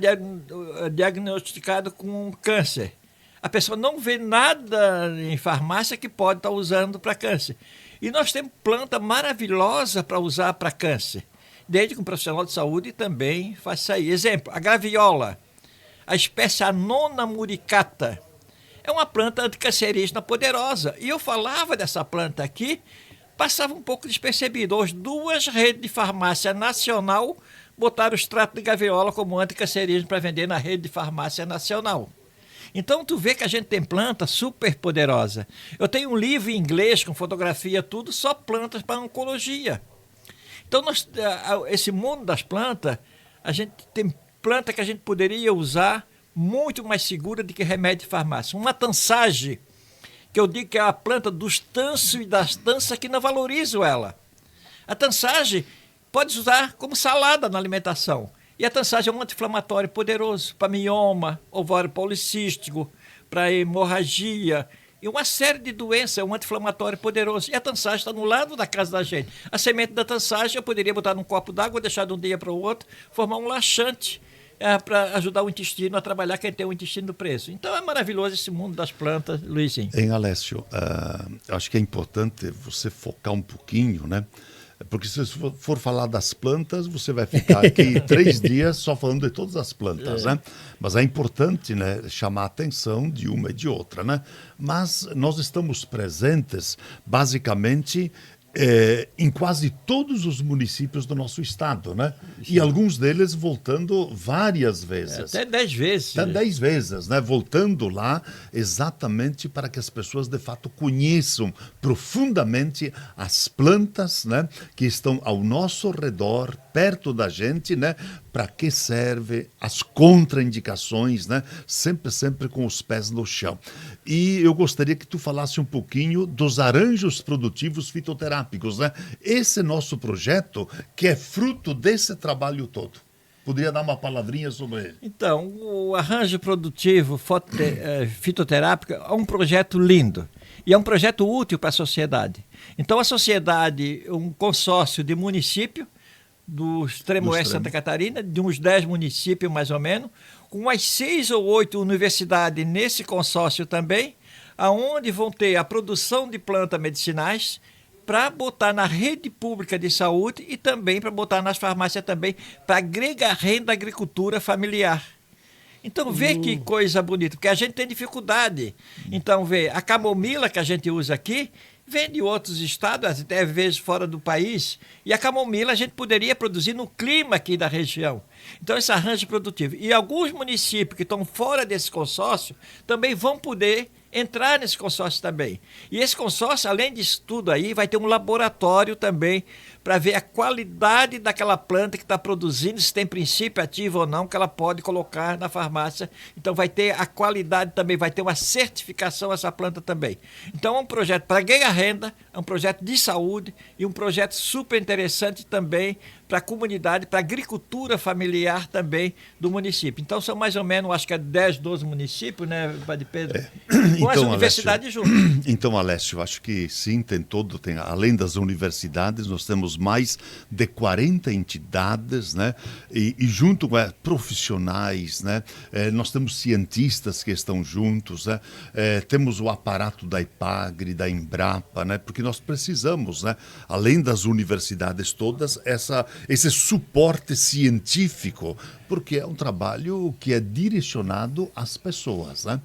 diagnosticado com câncer. A pessoa não vê nada em farmácia que pode estar usando para câncer. E nós temos planta maravilhosa para usar para câncer. Desde que um profissional de saúde também faz isso aí. Exemplo, a graviola, a espécie Annona muricata. É uma planta anticancerígena poderosa. E eu falava dessa planta aqui, passava um pouco despercebido. Hoje, 2 redes de farmácia nacional botaram o extrato de graviola como anticancerígeno para vender na rede de farmácia nacional. Então, tu vê que a gente tem planta super poderosa. Eu tenho um livro em inglês com fotografia, tudo, só plantas para oncologia. Então, esse mundo das plantas, a gente tem planta que a gente poderia usar muito mais segura do que remédio de farmácia. Uma tansagem, que eu digo que é a planta dos tansos e das tansas que não valorizam ela. A tansagem pode usar como salada na alimentação. E a tansagem é um anti-inflamatório poderoso para mioma, ovário policístico, para hemorragia e uma série de doenças, é um anti-inflamatório poderoso. E a tansagem está no lado da casa da gente. A semente da tansagem eu poderia botar num copo d'água, deixar de um dia para o outro, formar um laxante para ajudar o intestino a trabalhar, quem tem o intestino preso. Então é maravilhoso esse mundo das plantas, Luizinho. Em Alessio, acho que é importante você focar um pouquinho, né? Porque se você for falar das plantas, você vai ficar aqui 3 dias só falando de todas as plantas, né? Mas é importante, né, chamar a atenção de uma e de outra, né? Mas nós estamos presentes, basicamente, em quase todos os municípios do nosso estado, né? E alguns deles voltando várias vezes. Até 10 vezes. Até 10 vezes, né? Voltando lá exatamente para que as pessoas, de fato, conheçam profundamente as plantas, né? Que estão ao nosso redor, perto da gente, né? Para que serve, as contraindicações, né? Sempre com os pés no chão. E eu gostaria que tu falasse um pouquinho dos arranjos produtivos fitoterápicos, né? Esse nosso projeto que é fruto desse trabalho todo. Poderia dar uma palavrinha sobre ele? Então, o arranjo produtivo fitoterápico é um projeto lindo e é um projeto útil para a sociedade. Então, a sociedade, um consórcio de município do extremo oeste de Santa Catarina, de uns 10 municípios mais ou menos, com umas 6 ou 8 universidades nesse consórcio também, aonde vão ter a produção de plantas medicinais para botar na rede pública de saúde e também para botar nas farmácias também, para agregar renda à agricultura familiar. Então, vê que coisa bonita, porque a gente tem dificuldade. Então, vê, a camomila que a gente usa aqui, vem de outros estados, até vezes fora do país, e a camomila a gente poderia produzir no clima aqui da região. Então, esse arranjo produtivo. E alguns municípios que estão fora desse consórcio também vão poder entrar nesse consórcio também. E esse consórcio, além disso tudo aí, vai ter um laboratório também para ver a qualidade daquela planta que está produzindo, se tem princípio ativo ou não, que ela pode colocar na farmácia. Então vai ter a qualidade também, vai ter uma certificação essa planta também. Então é um projeto para ganhar renda, é um projeto de saúde e um projeto super interessante também para a comunidade, para a agricultura familiar também do município. Então são mais ou menos, acho que é 10, 12 municípios, né, Padre Pedro? Com as universidades juntas. Então, Alessio, acho que sim, além das universidades, nós temos mais de 40 entidades, né? E junto com profissionais, né? Nós temos cientistas que estão juntos, né? Temos o aparato da IPAGRE, da Embrapa, né? Porque nós precisamos, né? Além das universidades todas, esse suporte científico, porque é um trabalho que é direcionado às pessoas, né?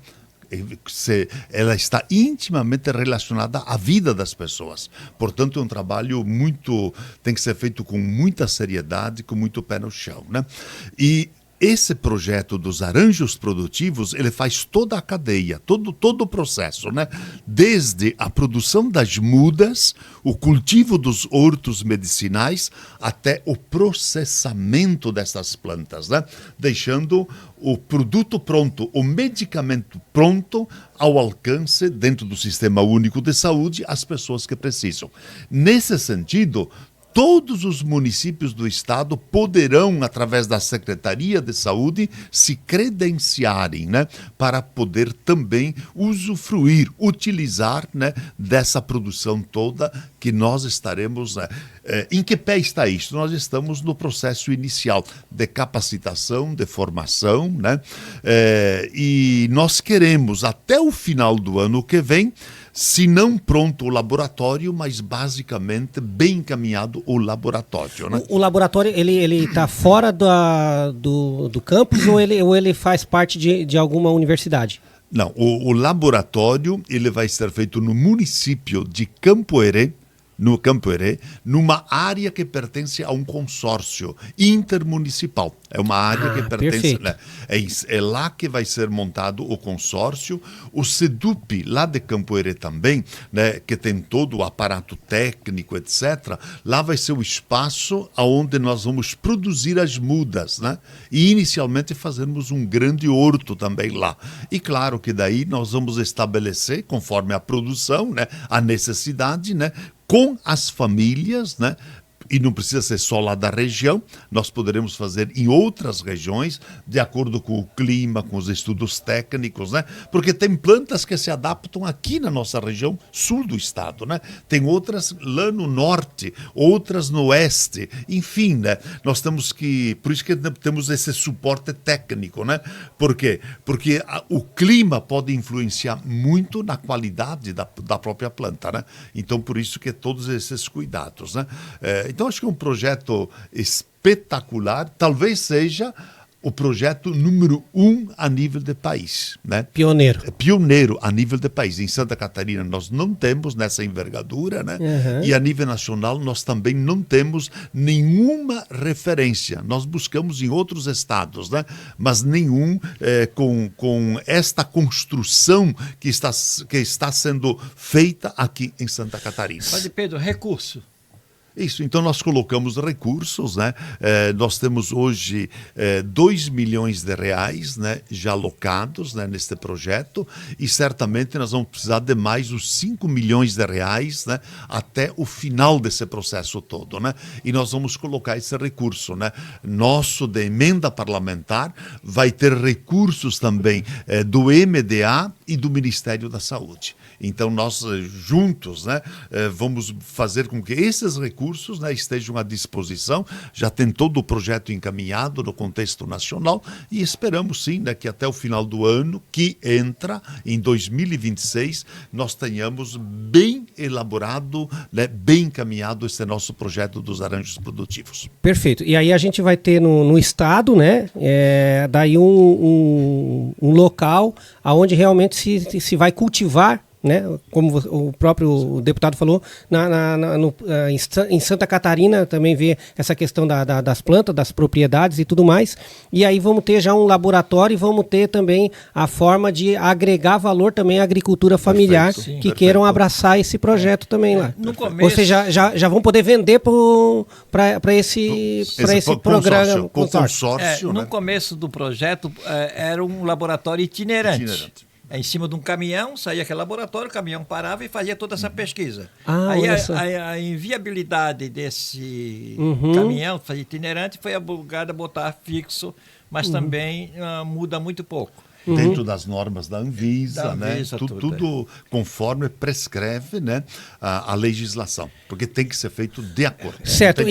Ela está intimamente relacionada à vida das pessoas. Portanto, é um trabalho tem que ser feito com muita seriedade, com muito pé no chão, né? E esse projeto dos arranjos produtivos, ele faz toda a cadeia, todo o processo, né? Desde a produção das mudas, o cultivo dos hortos medicinais, até o processamento dessas plantas, né? Deixando o produto pronto, o medicamento pronto ao alcance, dentro do Sistema Único de Saúde, as pessoas que precisam. Nesse sentido, todos os municípios do estado poderão, através da Secretaria de Saúde, se credenciarem, né, para poder também usufruir, utilizar, né, dessa produção toda que nós estaremos... em que pé está isso? Nós estamos no processo inicial de capacitação, de formação, né? E nós queremos, até o final do ano que vem, se não pronto o laboratório, mas basicamente bem encaminhado o laboratório, né? O laboratório, ele está fora do campus ou ele faz parte de alguma universidade? Não, o laboratório ele vai ser feito no município de Campo Herê, no Campo Herê, numa área que pertence a um consórcio intermunicipal. É uma área que pertence... Né? É lá que vai ser montado o consórcio. O SEDUP, lá de Campo Herê também, né, que tem todo o aparato técnico, etc., lá vai ser o espaço onde nós vamos produzir as mudas, né? E inicialmente fazermos um grande horto também lá. E claro que daí nós vamos estabelecer, conforme a produção, né, a necessidade, né, com as famílias, né? E não precisa ser só lá da região, nós poderemos fazer em outras regiões, de acordo com o clima, com os estudos técnicos, né? Porque tem plantas que se adaptam aqui na nossa região sul do estado, né? Tem outras lá no norte, outras no oeste, enfim, né? Nós temos que... Por isso que temos esse suporte técnico, né? Por quê? Porque o clima pode influenciar muito na qualidade da própria planta, né? Então, por isso que todos esses cuidados, né? Então, acho que é um projeto espetacular, talvez seja o projeto número 1 a nível de país, né? Pioneiro. Pioneiro a nível de país. Em Santa Catarina nós não temos nessa envergadura, né? E a nível nacional nós também não temos nenhuma referência. Nós buscamos em outros estados, né? Mas nenhum com esta construção que está sendo feita aqui em Santa Catarina. Padre Pedro, recurso. Isso, então nós colocamos recursos, né? Nós temos hoje 2 milhões de reais, né, já alocados, né, neste projeto, e certamente nós vamos precisar de mais os 5 milhões de reais, né, até o final desse processo todo, né? E nós vamos colocar esse recurso, né, nosso de emenda parlamentar, vai ter recursos também do MDA e do Ministério da Saúde. Então, nós juntos, né, vamos fazer com que esses recursos, né, estejam à disposição. Já tem todo o projeto encaminhado no contexto nacional e esperamos, sim, né, que até o final do ano, que entra em 2026, nós tenhamos bem elaborado, né, bem encaminhado esse nosso projeto dos aranjos produtivos. Perfeito. E aí a gente vai ter no estado, né, daí um local onde realmente se vai cultivar, né? Como o próprio deputado falou, em Santa Catarina também vê essa questão das plantas, das propriedades e tudo mais, e aí vamos ter já um laboratório e vamos ter também a forma de agregar valor também à agricultura familiar. Perfeito, que queiram abraçar esse projeto também lá. No começo, ou seja, já vão poder vender para esse programa. Consórcio, no né? começo do projeto era um laboratório itinerante. Em cima de um caminhão, saía aquele laboratório, o caminhão parava e fazia toda essa pesquisa. Aí a inviabilidade desse caminhão fazer itinerante foi obrigada a botar fixo, mas também muda muito pouco. Dentro das normas da Anvisa, né? Tudo conforme prescreve, né, a legislação, porque tem que ser feito de acordo. Certo,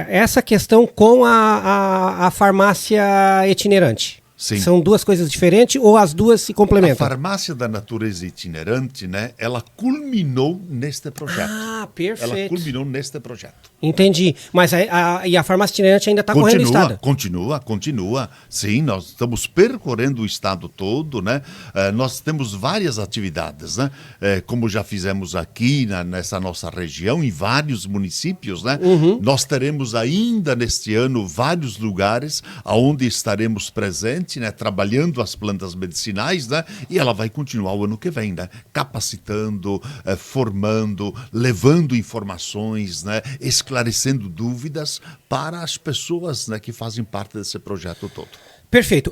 essa questão com a farmácia itinerante. Sim. São duas coisas diferentes ou as duas se complementam? A farmácia da natureza itinerante, né, ela culminou neste projeto. Ah, perfeito. Ela culminou neste projeto. Entendi. Mas a farmácia itinerante ainda está correndo o estado? Continua. Sim, nós estamos percorrendo o estado todo, né? Nós temos várias atividades, né? Como já fizemos aqui nessa nossa região, em vários municípios, né? Nós teremos ainda neste ano vários lugares onde estaremos presentes, né, trabalhando as plantas medicinais, né, e ela vai continuar o ano que vem, né, capacitando, formando, levando informações, né, esclarecendo dúvidas para as pessoas, né, que fazem parte desse projeto todo. Perfeito.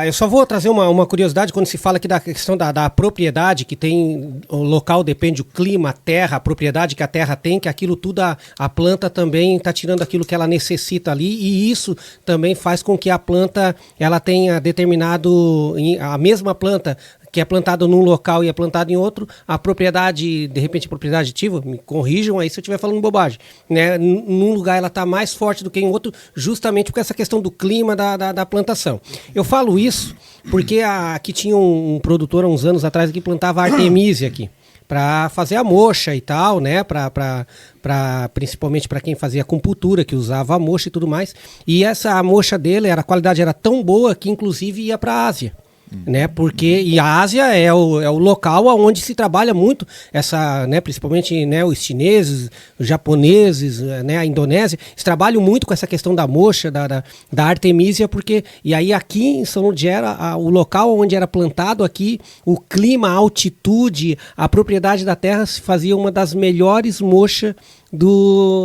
Eu só vou trazer uma curiosidade quando se fala aqui da questão da propriedade, que tem o local, depende do clima, a terra, a propriedade que a terra tem, que aquilo tudo a planta também está tirando aquilo que ela necessita ali, e isso também faz com que a planta ela tenha determinado, a mesma planta que é plantado num local e é plantado em outro, a propriedade, de repente a propriedade ativa, me corrijam aí se eu estiver falando bobagem, né? Num lugar ela está mais forte do que em outro, justamente por essa questão do clima da plantação. Eu falo isso porque aqui tinha um produtor há uns anos atrás que plantava artemisia aqui, para fazer a moxa e tal, né? Principalmente para quem fazia acupuntura, que usava a moxa e tudo mais. E essa moxa dele, a qualidade era tão boa que inclusive ia para a Ásia. né? Porque e a Ásia é o local onde se trabalha muito essa, né? Principalmente, né? Os chineses, os japoneses, né? A Indonésia, eles trabalham muito com essa questão da moxa, da artemisia, porque e aí aqui em São onde era o local onde era plantado aqui, o clima, a altitude, a propriedade da terra se fazia uma das melhores moxas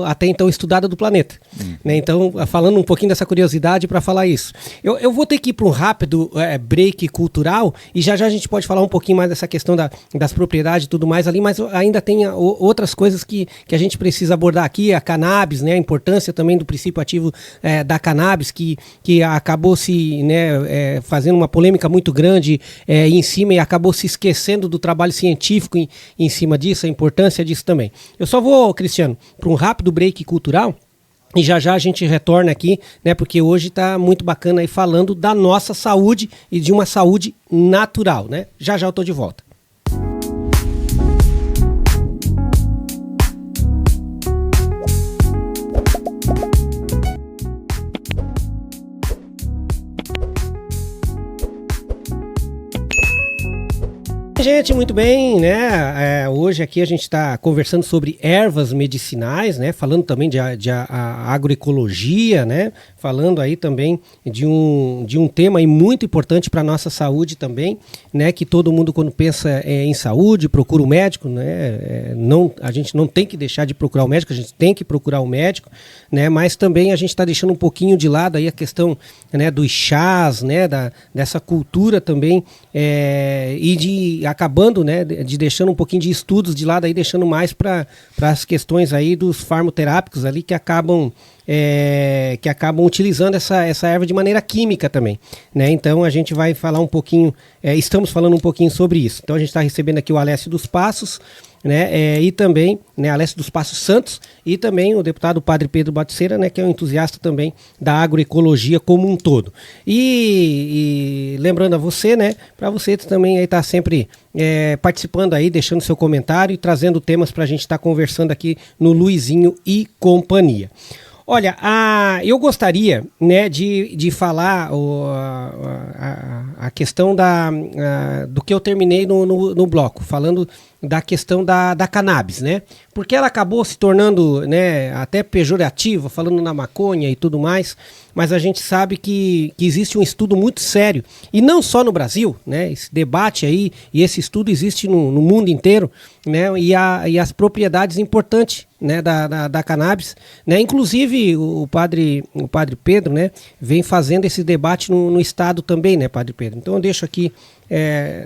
até então estudada do planeta. Né? Então, falando um pouquinho dessa curiosidade para falar isso. Eu vou ter que ir para um rápido break cultural e já a gente pode falar um pouquinho mais dessa questão das propriedades e tudo mais ali, mas ainda tem outras coisas que a gente precisa abordar aqui, a cannabis, né? A importância também do princípio ativo da cannabis, que acabou se fazendo uma polêmica muito grande em cima e acabou se esquecendo do trabalho científico em cima disso, a importância disso também. Eu só vou, Cristiano, para um rápido break cultural e já a gente retorna aqui, né? Porque hoje está muito bacana aí falando da nossa saúde e de uma saúde natural, né? Já eu estou de volta. Gente, muito bem, né? Hoje aqui a gente está conversando sobre ervas medicinais, né? Falando também de agroecologia, né? Falando aí também de um tema aí muito importante para a nossa saúde também, né? Que todo mundo quando pensa em saúde procura o médico, né? A gente não tem que deixar de procurar o médico, a gente tem que procurar o médico, né? Mas também a gente está deixando um pouquinho de lado aí a questão, né, dos chás, né? Dessa cultura também e acabando, né, de deixando um pouquinho de estudos de lado aí, deixando mais para as questões aí dos farmoterápicos ali que acabam utilizando essa erva de maneira química também, né? Então a gente vai falar um pouquinho, estamos falando um pouquinho sobre isso. Então a gente está recebendo aqui o Alessio dos Passos, né? E também, né, Alessio dos Passos Santos e também o deputado Padre Pedro Baticeira, né, que é um entusiasta também da agroecologia como um todo. E lembrando a você, né, para você também aí estar sempre participando aí, deixando seu comentário e trazendo temas para a gente estar conversando aqui no Luizinho e Companhia. Olha, eu gostaria, né, de falar a questão do que eu terminei no bloco, falando da questão da cannabis, né? Porque ela acabou se tornando, né, até pejorativa, falando na maconha e tudo mais, mas a gente sabe que existe um estudo muito sério, e não só no Brasil, né? Esse debate aí, e esse estudo existe no mundo inteiro, né? E as propriedades importantes, né, da cannabis, né? Inclusive o padre Pedro, né, vem fazendo esse debate no estado também, né, Padre Pedro? Então eu deixo aqui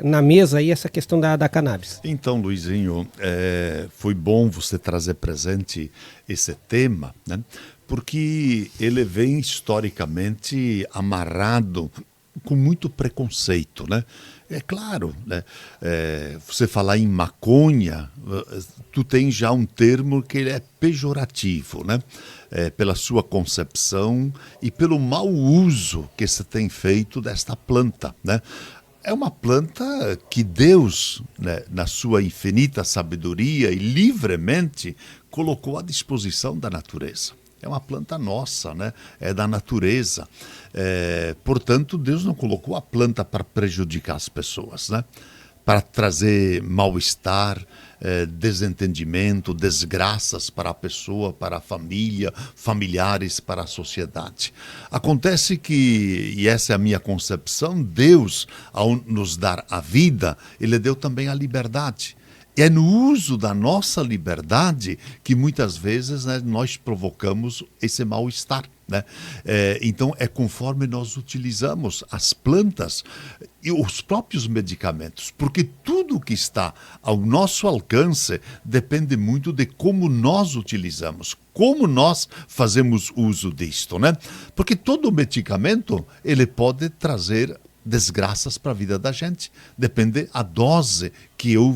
na mesa aí essa questão da cannabis. Então, Luizinho, foi bom você trazer presente esse tema, né? Porque ele vem historicamente amarrado com muito preconceito, né? É claro, né? Você falar em maconha, tu tem já um termo que ele é pejorativo, né? Pela sua concepção e pelo mau uso que se tem feito desta planta, né? É uma planta que Deus, né, na sua infinita sabedoria e livremente, colocou à disposição da natureza. É uma planta nossa, né? É da natureza. Portanto, Deus não colocou a planta para prejudicar as pessoas, né? Para trazer mal-estar, desentendimento, desgraças para a pessoa, para a família, familiares, para a sociedade. Acontece que, e essa é a minha concepção, Deus, ao nos dar a vida, Ele deu também a liberdade. É no uso da nossa liberdade que muitas vezes, né, nós provocamos esse mal-estar, né? Então é conforme nós utilizamos as plantas e os próprios medicamentos, porque tudo que está ao nosso alcance depende muito de como nós utilizamos, como nós fazemos uso disto, né? Porque todo medicamento ele pode trazer desgraças para a vida da gente. Depende a dose que eu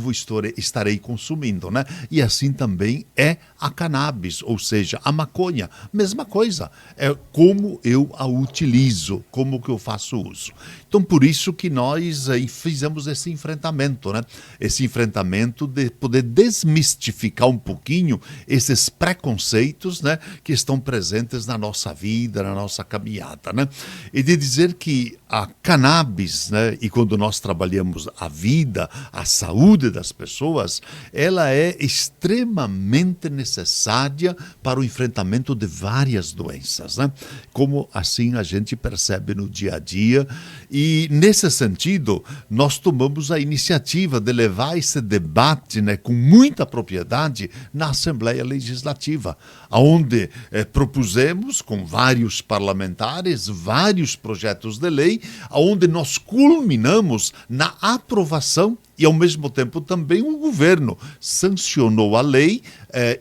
estarei consumindo, né? E assim também é a cannabis, ou seja, a maconha. Mesma coisa, é como eu a utilizo, como que eu faço uso. Então, por isso que nós fizemos esse enfrentamento, né? Esse enfrentamento de poder desmistificar um pouquinho esses preconceitos, né, que estão presentes na nossa vida, na nossa caminhada, né? E de dizer que a cannabis, né, e quando nós trabalhamos a vida, a saúde das pessoas, ela é extremamente necessária para o enfrentamento de várias doenças, né? Como assim a gente percebe no dia a dia. E nesse sentido, nós tomamos a iniciativa de levar esse debate, né, com muita propriedade na Assembleia Legislativa, onde propusemos com vários parlamentares vários projetos de lei, onde nós culminamos na aprovação e, ao mesmo tempo, também o governo sancionou a lei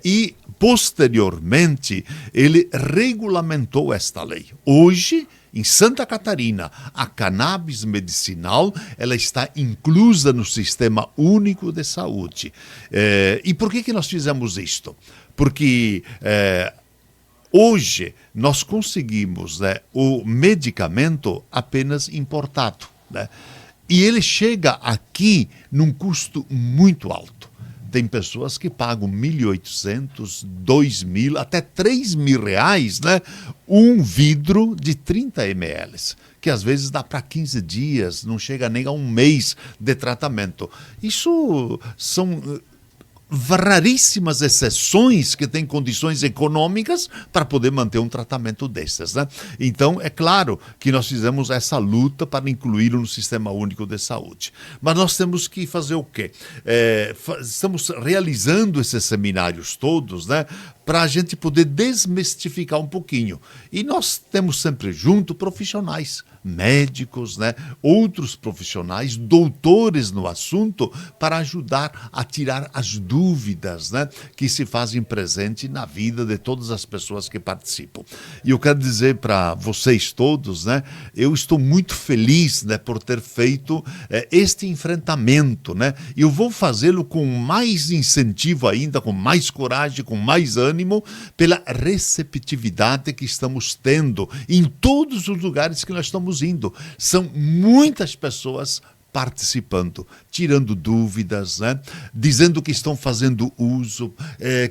e, posteriormente, ele regulamentou esta lei. Hoje, em Santa Catarina, a cannabis medicinal ela está inclusa no Sistema Único de Saúde. E por que nós fizemos isto? Porque hoje nós conseguimos, né, o medicamento apenas importado, né? E ele chega aqui num custo muito alto. Tem pessoas que pagam 1.800, 2.000, até 3.000 reais, né? Um vidro de 30 ml, que às vezes dá para 15 dias, não chega nem a um mês de tratamento. Isso são raríssimas exceções que têm condições econômicas para poder manter um tratamento desses, né? Então, é claro que nós fizemos essa luta para incluí-lo no Sistema Único de Saúde. Mas nós temos que fazer o quê? Estamos realizando esses seminários todos, né, para a gente poder desmistificar um pouquinho. E nós temos sempre junto profissionais, médicos, né, outros profissionais, doutores no assunto, para ajudar a tirar as dúvidas, né, que se fazem presente na vida de todas as pessoas que participam. E eu quero dizer para vocês todos, né, eu estou muito feliz, né, por ter feito este enfrentamento, né, e eu vou fazê-lo com mais incentivo ainda, com mais coragem, com mais ânimo, pela receptividade que estamos tendo em todos os lugares que nós estamos indo. São muitas pessoas participando, tirando dúvidas, né? Dizendo que estão fazendo uso,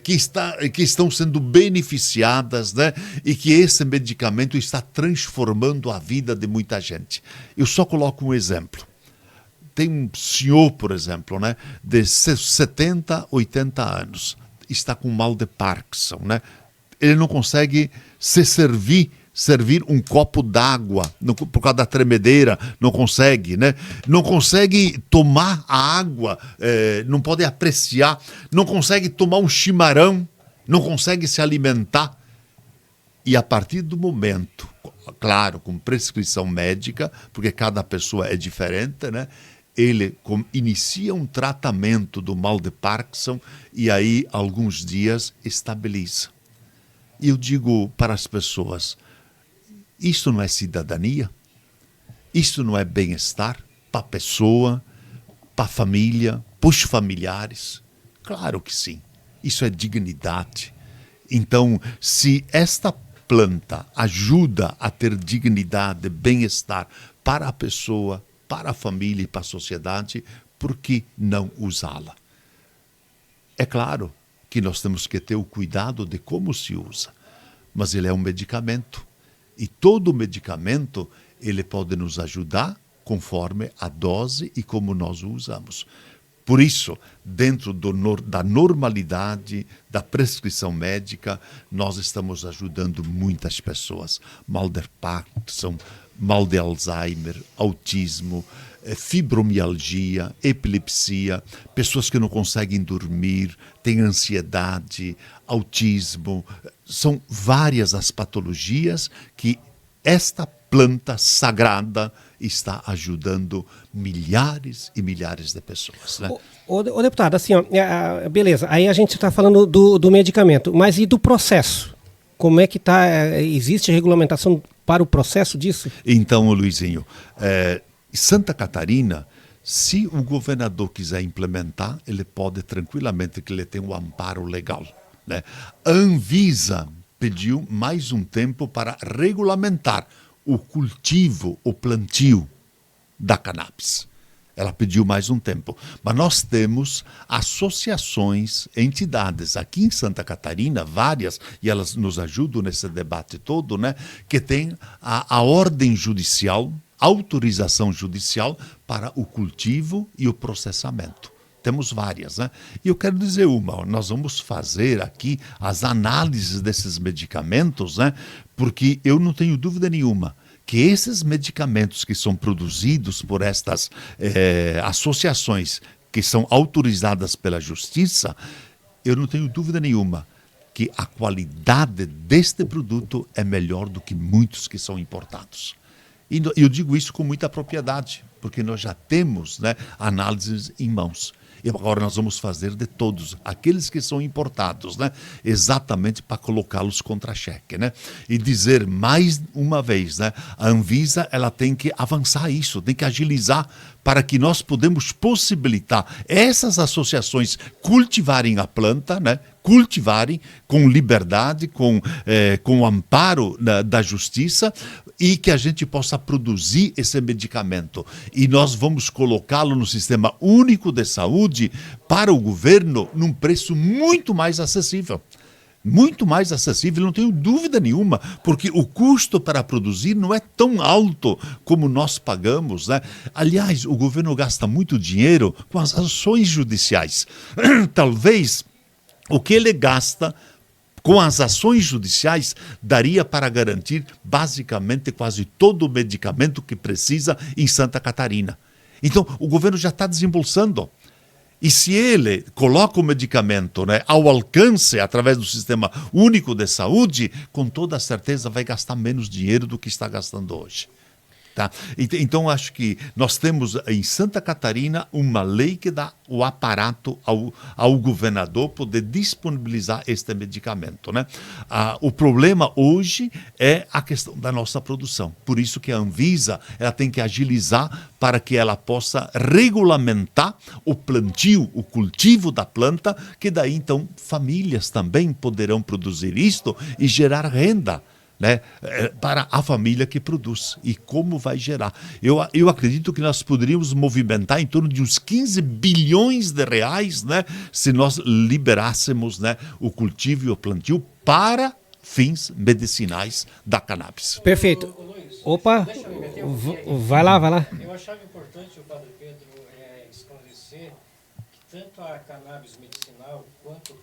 que estão sendo beneficiadas, né? E que esse medicamento está transformando a vida de muita gente. Eu só coloco um exemplo. Tem um senhor, por exemplo, né, de 70, 80 anos, está com mal de Parkinson, né? Ele não consegue se servir um copo d'água por causa da tremedeira, não consegue, né? Não consegue tomar a água, não pode apreciar, não consegue tomar um chimarrão, não consegue se alimentar. E a partir do momento, claro, com prescrição médica, porque cada pessoa é diferente, né? Ele inicia um tratamento do mal de Parkinson e aí, alguns dias, estabiliza. E eu digo para as pessoas, isso não é cidadania? Isso não é bem-estar para a pessoa, para a família, para os familiares? Claro que sim. Isso é dignidade. Então, se esta planta ajuda a ter dignidade, bem-estar para a pessoa, para a família e para a sociedade, por que não usá-la? É claro que nós temos que ter o cuidado de como se usa, mas ele é um medicamento. E todo medicamento, ele pode nos ajudar conforme a dose e como nós o usamos. Por isso, dentro da normalidade, da prescrição médica, nós estamos ajudando muitas pessoas. Mal de Parkinson, mal de Alzheimer, autismo, fibromialgia, epilepsia, pessoas que não conseguem dormir, têm ansiedade, autismo. São várias as patologias que esta planta sagrada está ajudando milhares e milhares de pessoas, né? Ô deputado, assim, ó, beleza, aí a gente está falando do medicamento, mas e do processo? Como é que está? Existe regulamentação para o processo disso? Então, Luizinho, Santa Catarina Se o governador quiser implementar, ele pode tranquilamente, que ele tem um amparo legal, né? A Anvisa pediu mais um tempo para regulamentar o cultivo, o plantio da cannabis. Ela pediu mais um tempo. Mas nós temos associações, entidades aqui em Santa Catarina, várias, e elas nos ajudam nesse debate todo, né, que tem a ordem judicial, autorização judicial para o cultivo e o processamento. Temos várias, né? E eu quero dizer uma, nós vamos fazer aqui as análises desses medicamentos, né? Porque eu não tenho dúvida nenhuma que esses medicamentos que são produzidos por estas associações que são autorizadas pela Justiça, eu não tenho dúvida nenhuma que a qualidade deste produto é melhor do que muitos que são importados. E eu digo isso com muita propriedade, porque nós já temos, né, análises em mãos. E agora nós vamos fazer de todos, aqueles que são importados, né, exatamente para colocá-los contra cheque, né? E dizer mais uma vez, né, a Anvisa ela tem que avançar isso, tem que agilizar para que nós podemos possibilitar essas associações cultivarem a planta, né? Cultivarem com liberdade, com o amparo da justiça, e que a gente possa produzir esse medicamento. E nós vamos colocá-lo no Sistema Único de Saúde para o governo num preço muito mais acessível. Muito mais acessível, não tenho dúvida nenhuma, porque o custo para produzir não é tão alto como nós pagamos, né? Aliás, o governo gasta muito dinheiro com as ações judiciais. Talvez o que ele gasta com as ações judiciais daria para garantir basicamente quase todo o medicamento que precisa em Santa Catarina. Então, o governo já está desembolsando. E se ele coloca o medicamento, né, ao alcance, através do Sistema Único de Saúde, com toda certeza vai gastar menos dinheiro do que está gastando hoje. Tá? Então, acho que nós temos em Santa Catarina uma lei que dá o aparato ao governador poder disponibilizar este medicamento, né? O problema hoje é a questão da nossa produção. Por isso que a Anvisa ela tem que agilizar para que ela possa regulamentar o plantio, o cultivo da planta, que daí, então, famílias também poderão produzir isto e gerar renda, né, para a família que produz. E como vai gerar? Eu acredito que nós poderíamos movimentar em torno de uns 15 bilhões de reais, né, se nós liberássemos, né, o cultivo e o plantio para fins medicinais da cannabis. Perfeito. Opa, vai lá. Eu achava importante o Padre Pedro esclarecer que tanto a cannabis medicinal quanto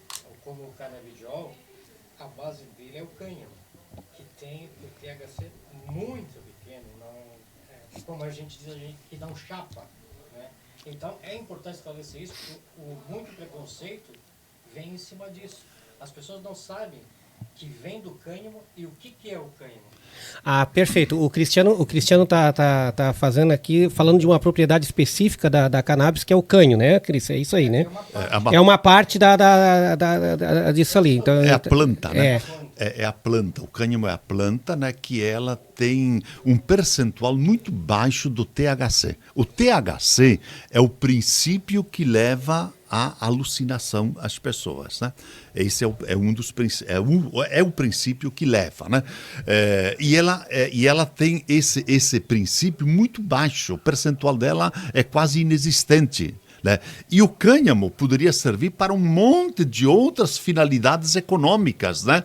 como o canabidiol, a base dele é o cânhamo, que tem o THC muito pequeno, não, como a gente diz, que não chapa, né? Então é importante esclarecer isso, porque muito preconceito vem em cima disso. As pessoas não sabem que vem do cânhamo e o que é o cânhamo. Ah, perfeito. O Cristiano tá fazendo aqui, falando de uma propriedade específica da cannabis, que é o cânhamo, né, Cris? É isso aí, né? É uma parte disso ali. Então, é a planta, né? É a planta. O cânhamo é a planta, né, que ela tem um percentual muito baixo do THC. O THC é o princípio que leva à alucinação às pessoas, né? Esse é o princípio que leva, né? E ela tem esse princípio muito baixo. O percentual dela é quase inexistente, né? E o cânhamo poderia servir para um monte de outras finalidades econômicas, né?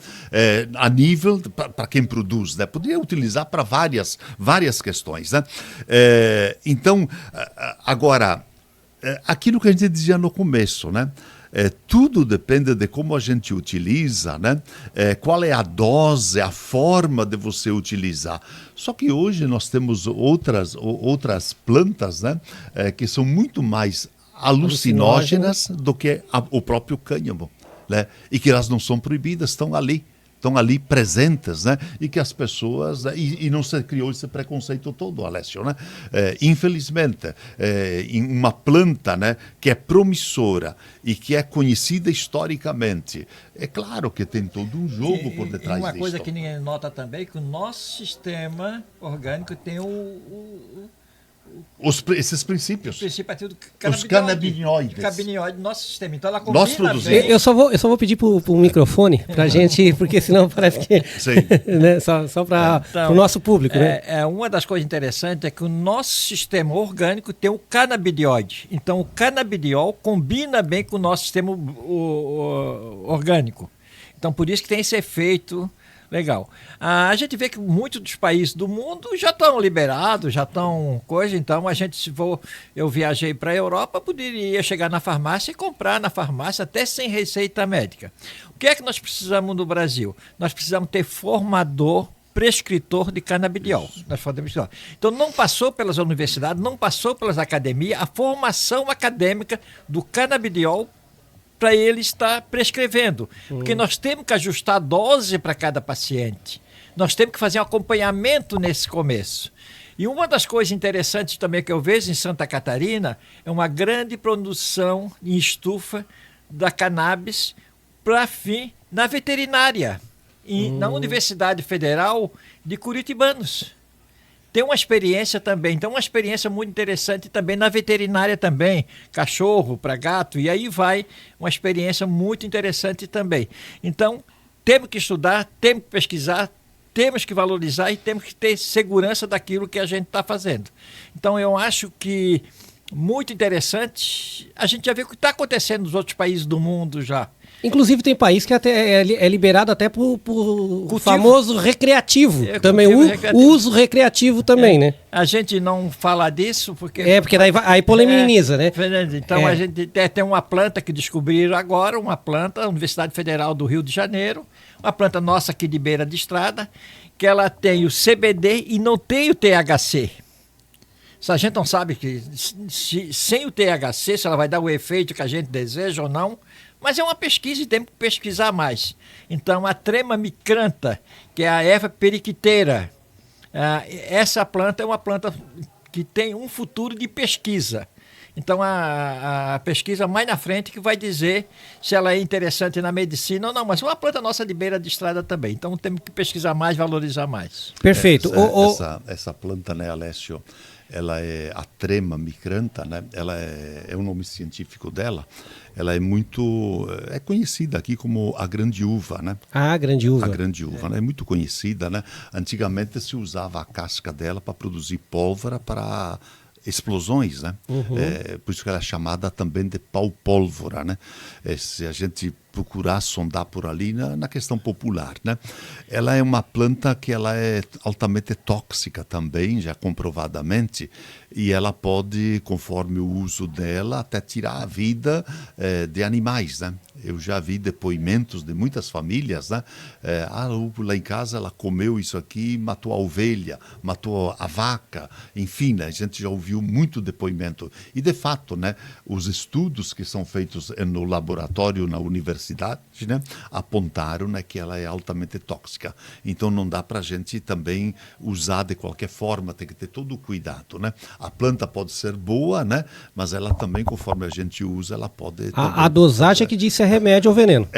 A nível para quem produz, né? Poderia utilizar para várias questões, né? Então, agora, aquilo que a gente dizia no começo, né? Tudo depende de como a gente utiliza, né? Qual é a dose, a forma de você utilizar. Só que hoje nós temos outras plantas, né? Que são muito mais alucinógenas do que o próprio cânhamo, né? E que elas não são proibidas, estão ali presentes, né? E que as pessoas... E não se criou esse preconceito todo, Alessio, né? Infelizmente, em uma planta, né, que é promissora e que é conhecida historicamente, é claro que tem todo um jogo por detrás disso. Uma coisa que ninguém nota também é que o nosso sistema orgânico tem esses princípios. O princípio ativo do Os canabinoides. Canabinoide do nosso sistema. Então ela combina Nós produzimos. bem. Eu só vou pedir pro microfone pra gente, porque senão parece que... Sim. né, só para o nosso público, né? Uma das coisas interessantes é que o nosso sistema orgânico tem o canabidioide. Então o canabidiol combina bem com o nosso sistema orgânico. Então por isso que tem esse efeito legal. A gente vê que muitos dos países do mundo já estão liberados, já estão coisa. Então eu viajei para a Europa, poderia chegar na farmácia e comprar na farmácia até sem receita médica. O que é que nós precisamos no Brasil? Nós precisamos ter formador prescritor de canabidiol. Então não passou pelas universidades, não passou pelas academias, a formação acadêmica do canabidiol para ele estar prescrevendo. Porque nós temos que ajustar a dose para cada paciente. Nós temos que fazer um acompanhamento nesse começo. E uma das coisas interessantes também que eu vejo em Santa Catarina é uma grande produção em estufa da cannabis para fim na veterinária. E na Universidade Federal de Curitibanos. Tem uma experiência também, então uma experiência muito interessante também na veterinária também, cachorro para gato, e aí vai uma experiência muito interessante também. Então, temos que estudar, temos que pesquisar, temos que valorizar e temos que ter segurança daquilo que a gente está fazendo. Então, eu acho que muito interessante, a gente já vê o que está acontecendo nos outros países do mundo já. Inclusive tem país que até é liberado até por famoso recreativo. Também o uso recreativo também, né? A gente não fala disso porque... porque daí aí poleminiza, né? Então a gente tem uma planta que descobriram agora, uma planta, a Universidade Federal do Rio de Janeiro, uma planta nossa aqui de beira de estrada, que ela tem o CBD e não tem o THC. Se a gente não sabe que sem o THC, se ela vai dar o efeito que a gente deseja ou não, mas é uma pesquisa e temos que pesquisar mais. Então, a trema micrantha, que é a erva periquiteira, essa planta é uma planta que tem um futuro de pesquisa. Então, a pesquisa mais na frente que vai dizer se ela é interessante na medicina ou não. Mas é uma planta nossa de beira de estrada também. Então, temos que pesquisar mais, valorizar mais. Perfeito. Essa planta, né, Alessio? Ela é a trema micrantha, né? Ela é o nome científico dela. Ela é conhecida aqui como a grande uva, né? A grande uva. A grande uva, né? É muito conhecida, né? Antigamente se usava a casca dela para produzir pólvora para explosões, né? Por isso que ela é chamada também de pau-pólvora, né? Se a gente procurar sondar por ali na questão popular, né? Ela é uma planta que ela é altamente tóxica também, já comprovadamente, e ela pode, conforme o uso dela, até tirar a vida de animais, né? Eu já vi depoimentos de muitas famílias, né? Lá em casa ela comeu isso aqui, matou a ovelha, matou a vaca, enfim, né? A gente já ouviu muito depoimento. E, de fato, né, os estudos que são feitos no laboratório, na universidade, né, apontaram, né, que ela é altamente tóxica. Então não dá para a gente também usar de qualquer forma, tem que ter todo o cuidado, né? A planta pode ser boa, né, mas ela também, conforme a gente usa, ela pode... A dosagem é que diz se é remédio ou veneno.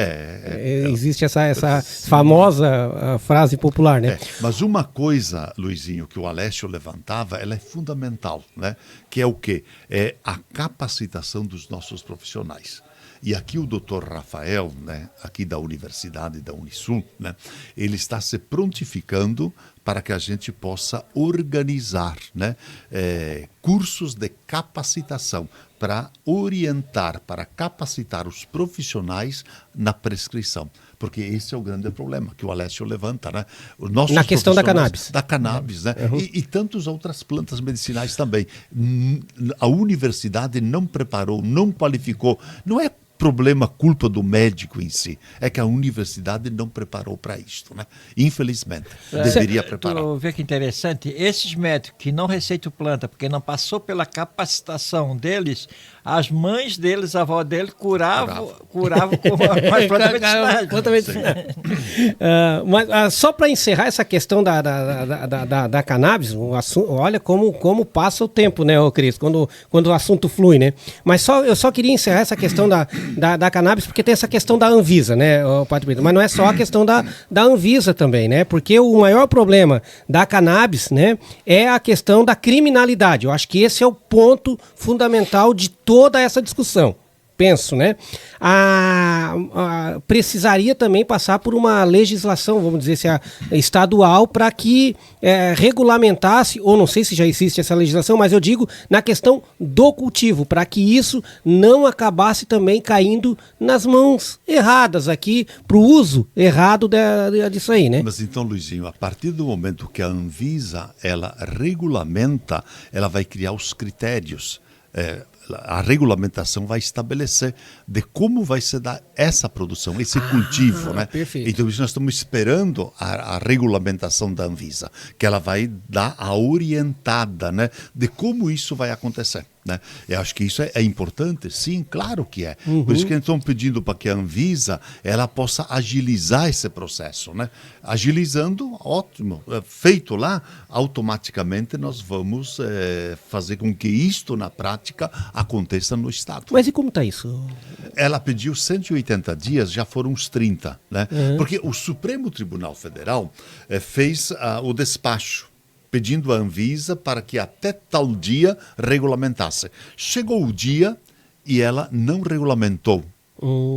Existe essa famosa frase popular, né? Mas uma coisa, Luizinho, que o Alessio levantava, ela é fundamental, né? Que é o quê? É a capacitação dos nossos profissionais. E aqui o doutor Rafael, né, aqui da Universidade da Unisul, né, ele está se prontificando para que a gente possa organizar, né, cursos de capacitação para orientar, para capacitar os profissionais na prescrição. Porque esse é o grande problema que o Alessio levanta, né? Na questão da cannabis. Da cannabis, né? E tantas outras plantas medicinais também. A universidade não preparou, não qualificou, não é problema, culpa do médico em si. É que a universidade não preparou para isto, né? Infelizmente, deveria preparar. Tu vê que interessante, esses médicos que não receitam planta, porque não passou pela capacitação deles, as mães deles, a avó deles, curavam com as plantas medicinais. Mas só para encerrar essa questão da cannabis, o assunto, olha como passa o tempo, né, Cris, quando o assunto flui, né? Mas eu só queria encerrar essa questão da cannabis, porque tem essa questão da Anvisa, né, Padre Pedro? Mas não é só a questão da Anvisa também, né? Porque o maior problema problema da cannabis, né, é a questão da criminalidade. Eu acho que esse é o ponto fundamental de toda essa discussão. Penso, né? Precisaria também passar por uma legislação, vamos dizer, se estadual, para que regulamentasse, ou não sei se já existe essa legislação, mas eu digo na questão do cultivo, para que isso não acabasse também caindo nas mãos erradas aqui, para o uso errado disso aí, né? Mas então, Luizinho, a partir do momento que a Anvisa ela regulamenta, ela vai criar os critérios. A regulamentação vai estabelecer de como vai se dar essa produção, esse cultivo, né? Perfeito. Então, nós estamos esperando a regulamentação da Anvisa, que ela vai dar a orientada, né, de como isso vai acontecer. Né? Eu acho que isso é importante, sim, claro que é. Por isso que estão pedindo para que a Anvisa ela possa agilizar esse processo. Né? Agilizando, ótimo. Feito lá, automaticamente nós vamos fazer com que isto, na prática, aconteça no Estado. Mas e como está isso? Ela pediu 180 dias, já foram uns 30. Né? Porque o Supremo Tribunal Federal fez o despacho, pedindo à Anvisa para que até tal dia regulamentasse. Chegou o dia e ela não regulamentou.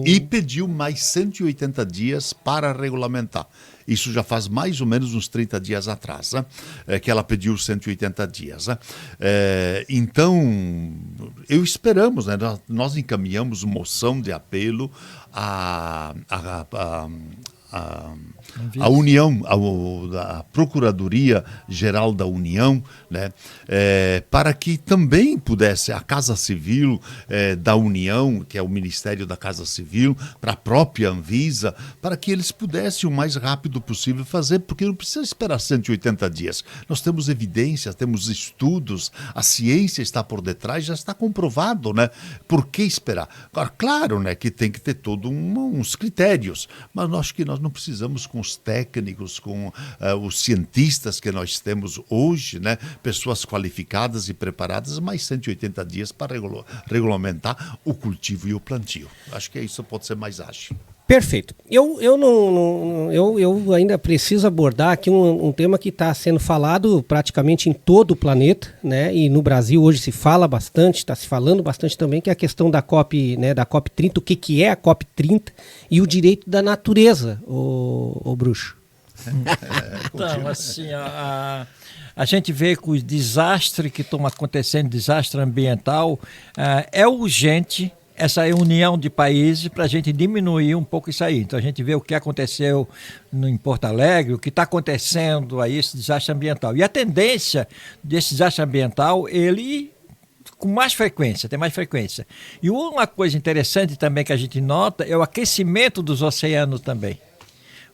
E pediu mais 180 dias para regulamentar. Isso já faz mais ou menos uns 30 dias atrás, né? Que ela pediu 180 dias. Né? Então, esperamos, né? Nós encaminhamos moção de apelo à União, a Procuradoria-Geral da União, né, para que também pudesse a Casa Civil da União, que é o Ministério da Casa Civil, para a própria Anvisa, para que eles pudessem o mais rápido possível fazer, porque não precisa esperar 180 dias. Nós temos evidências, temos estudos, a ciência está por detrás, já está comprovado, né? Por que esperar? Agora, claro, né, que tem que ter todos uns critérios, mas acho que nós não precisamos com os técnicos, com os cientistas que nós temos hoje, né, pessoas qualificadas e preparadas, mais 180 dias para regulamentar o cultivo e o plantio. Acho que isso pode ser mais ágil. Perfeito. Eu ainda preciso abordar aqui um tema que está sendo falado praticamente em todo o planeta, né? E no Brasil hoje se fala bastante, está se falando bastante também, que é a questão da COP, né, da COP30, o que é a COP30 e o direito da natureza, o Bruxo. Então, assim, a gente vê que o desastre que estão acontecendo, desastre ambiental, é urgente essa união de países para a gente diminuir um pouco isso aí. Então a gente vê o que aconteceu em Porto Alegre, o que está acontecendo aí, esse desastre ambiental. E a tendência desse desastre ambiental, ele com mais frequência, tem mais frequência. E uma coisa interessante também que a gente nota é o aquecimento dos oceanos também.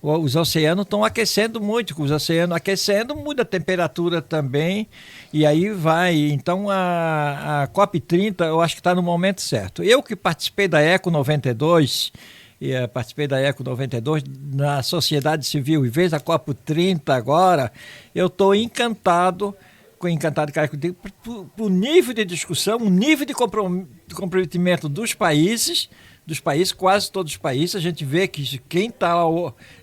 Os oceanos estão aquecendo muito, com os oceanos aquecendo, muda a temperatura também, e aí vai. Então a COP30 eu acho que está no momento certo. Eu que participei da ECO 92, na sociedade civil, e vejo a COP30 agora, eu estou encantado por nível de discussão, o nível de comprometimento dos países, quase todos os países. A gente vê que quem está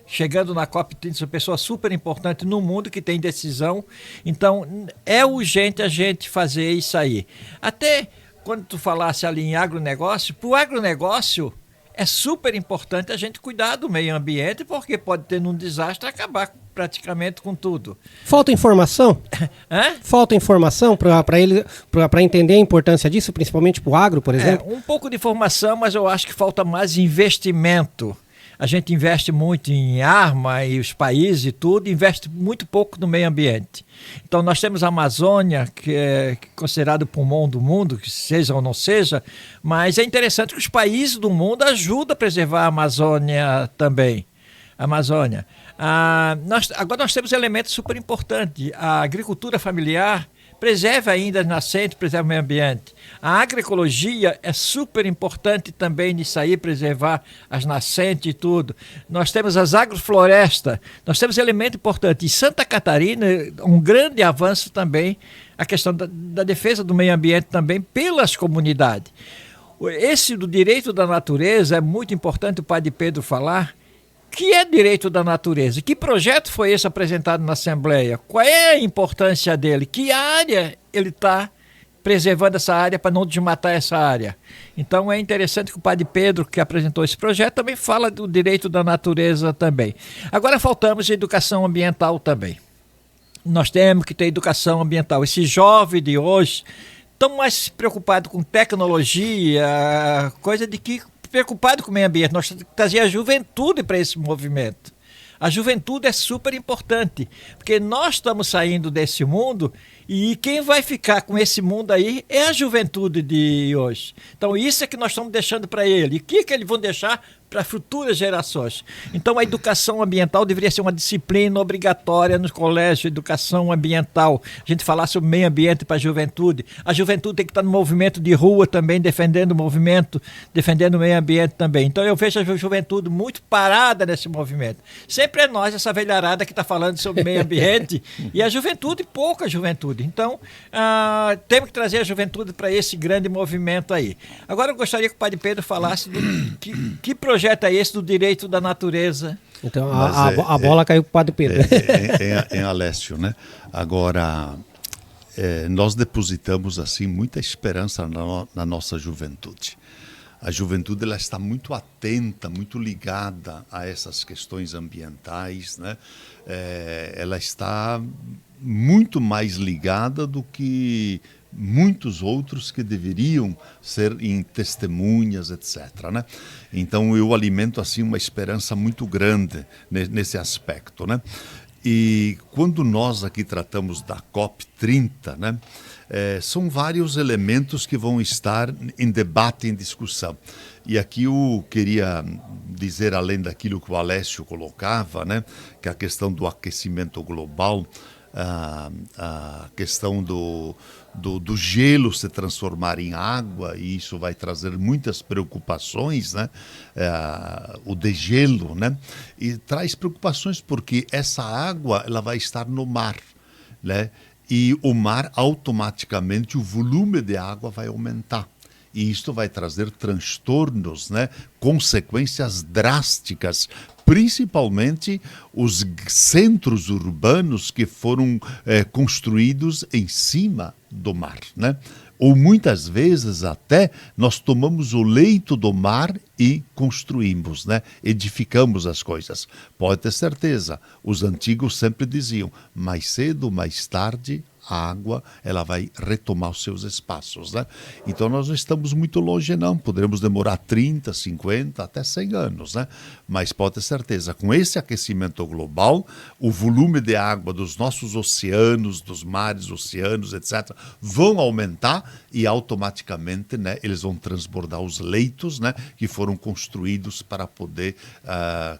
chegando na COP30 são pessoas super importantes no mundo que tem decisão. Então, é urgente a gente fazer isso aí. Até quando tu falasse ali em agronegócio, para o agronegócio é super importante a gente cuidar do meio ambiente, porque pode ter um desastre acabar praticamente com tudo. Falta informação? Falta informação para entender a importância disso, principalmente para o agro, por exemplo? Um pouco de informação, mas eu acho que falta mais investimento. A gente investe muito em arma e os países e tudo, investe muito pouco no meio ambiente. Então nós temos a Amazônia, que é considerado o pulmão do mundo, que seja ou não seja, mas é interessante que os países do mundo ajudam a preservar a Amazônia também. Agora nós temos elementos super importantes. A agricultura familiar preserva ainda as nascentes, preserva o meio ambiente. A agroecologia é super importante também nisso aí, preservar as nascentes e tudo. Nós temos as agroflorestas, nós temos elemento importante. Em Santa Catarina, um grande avanço também, a questão da defesa do meio ambiente também pelas comunidades. Esse do direito da natureza é muito importante o padre Pedro falar. que é direito da natureza? Que projeto foi esse apresentado na Assembleia? Qual é a importância dele? Que área ele está preservando essa área para não desmatar essa área? Então é interessante que o padre Pedro, que apresentou esse projeto, também fala do direito da natureza também. Agora faltamos de educação ambiental também. Nós temos que ter educação ambiental. Esses jovens de hoje estão mais preocupados com tecnologia, coisa de que preocupado com o meio ambiente. Nós temos que trazer a juventude para esse movimento. A juventude é super importante, porque nós estamos saindo desse mundo e quem vai ficar com esse mundo aí é a juventude de hoje. Então isso é que nós estamos deixando para ele. E o que eles vão deixar para futuras gerações? Então a educação ambiental deveria ser uma disciplina obrigatória nos colégios, educação ambiental. A gente falar sobre meio ambiente para a juventude. A juventude tem que estar no movimento de rua também, defendendo o movimento, defendendo o meio ambiente também. Então eu vejo a juventude muito parada nesse movimento. Sempre é nós, essa velharada que está falando sobre meio ambiente, e a juventude, pouca juventude. Então, temos que trazer a juventude para esse grande movimento aí. Agora eu gostaria que o padre Pedro falasse do que projeto é esse do direito da natureza. Então, a bola caiu para o padre Pedro. Em Alessio, né? Agora, nós depositamos assim muita esperança na nossa juventude. A juventude ela está muito atenta, muito ligada a essas questões ambientais, né? Ela está muito mais ligada do que muitos outros que deveriam ser em testemunhas, etc., né? Então eu alimento assim uma esperança muito grande nesse aspecto, né? E quando nós aqui tratamos da COP30, né, são vários elementos que vão estar em debate, em discussão. E aqui eu queria dizer, além daquilo que o Alessio colocava, né, que é a questão do aquecimento global, a questão do gelo se transformar em água, e isso vai trazer muitas preocupações, né? O degelo, né? E traz preocupações porque essa água ela vai estar no mar, né? E o mar, automaticamente, o volume de água vai aumentar. E isto vai trazer transtornos, né? Consequências drásticas, principalmente os centros urbanos que foram construídos em cima do mar, né? Ou muitas vezes até nós tomamos o leito do mar e construímos, né? Edificamos as coisas. Pode ter certeza, os antigos sempre diziam, mais cedo, mais tarde, a água ela vai retomar os seus espaços, né? Então nós não estamos muito longe não, poderemos demorar 30, 50, até 100 anos, né? Mas pode ter certeza, com esse aquecimento global, o volume de água dos nossos oceanos, dos mares, oceanos, etc., vão aumentar e automaticamente, né, eles vão transbordar os leitos, né, que foram construídos para poder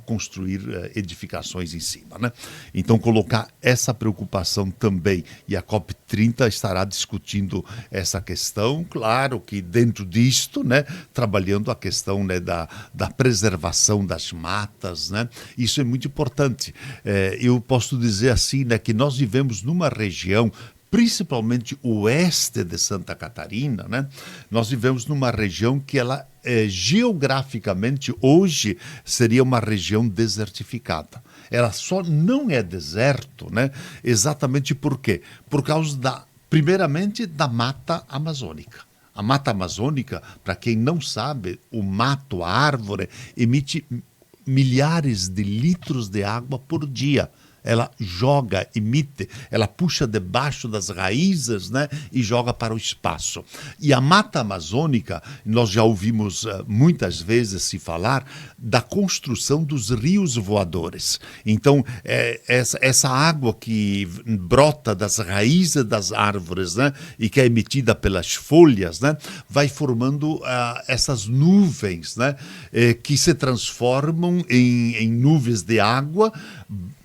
construir edificações em cima, né? Então colocar essa preocupação também, e a COP30 estará discutindo essa questão, claro que dentro disto, né, trabalhando a questão, né, da preservação das matas, né? Isso é muito importante. Eu posso dizer assim, né, que nós vivemos numa região, principalmente o oeste de Santa Catarina, né? Nós vivemos numa região que ela geograficamente hoje seria uma região desertificada. Ela só não é deserto, né? Exatamente por quê? Por causa primeiramente, da mata amazônica. A mata amazônica, para quem não sabe, o mato, a árvore, emite milhares de litros de água por dia. Ela joga, emite, ela puxa debaixo das raízes, né, e joga para o espaço. E a mata amazônica, nós já ouvimos muitas vezes se falar da construção dos rios voadores. Então, essa água que brota das raízes das árvores, né, e que é emitida pelas folhas, né, vai formando essas nuvens, né, que se transformam em nuvens de água.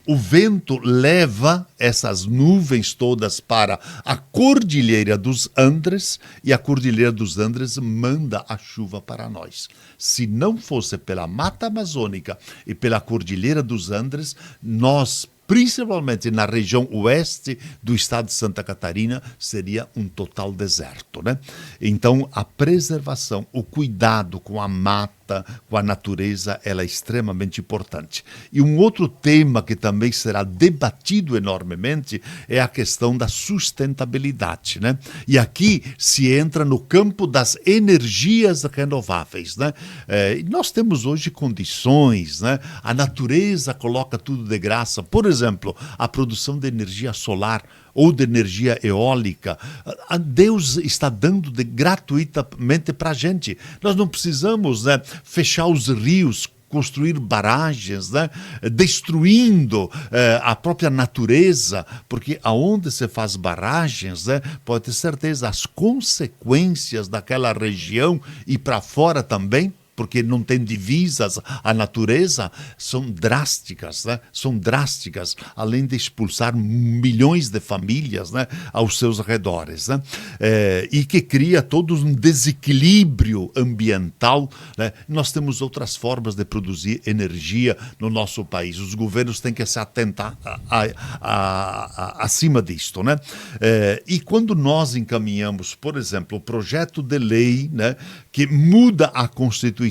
O vento leva essas nuvens todas para a Cordilheira dos Andes e a Cordilheira dos Andes manda a chuva para nós. Se não fosse pela Mata Amazônica e pela Cordilheira dos Andes, nós principalmente na região oeste do estado de Santa Catarina, seria um total deserto, né? Então, a preservação, o cuidado com a mata, com a natureza, ela é extremamente importante. E um outro tema que também será debatido enormemente é a questão da sustentabilidade, né? E aqui se entra no campo das energias renováveis, né? Nós temos hoje condições, né? A natureza coloca tudo de graça. Por exemplo, a produção de energia solar ou de energia eólica, Deus está dando gratuitamente para a gente. Nós não precisamos, né, fechar os rios, construir barragens, né, destruindo a própria natureza, porque aonde se faz barragens, né, pode ter certeza, as consequências daquela região e para fora também, porque não tem divisas, a natureza, são drásticas, né? São drásticas, além de expulsar milhões de famílias, né, aos seus redores, né? E que cria todo um desequilíbrio ambiental, né? Nós temos outras formas de produzir energia no nosso país. Os governos têm que se atentar acima disto, né? E quando nós encaminhamos, por exemplo, o projeto de lei, né, que muda a Constituição,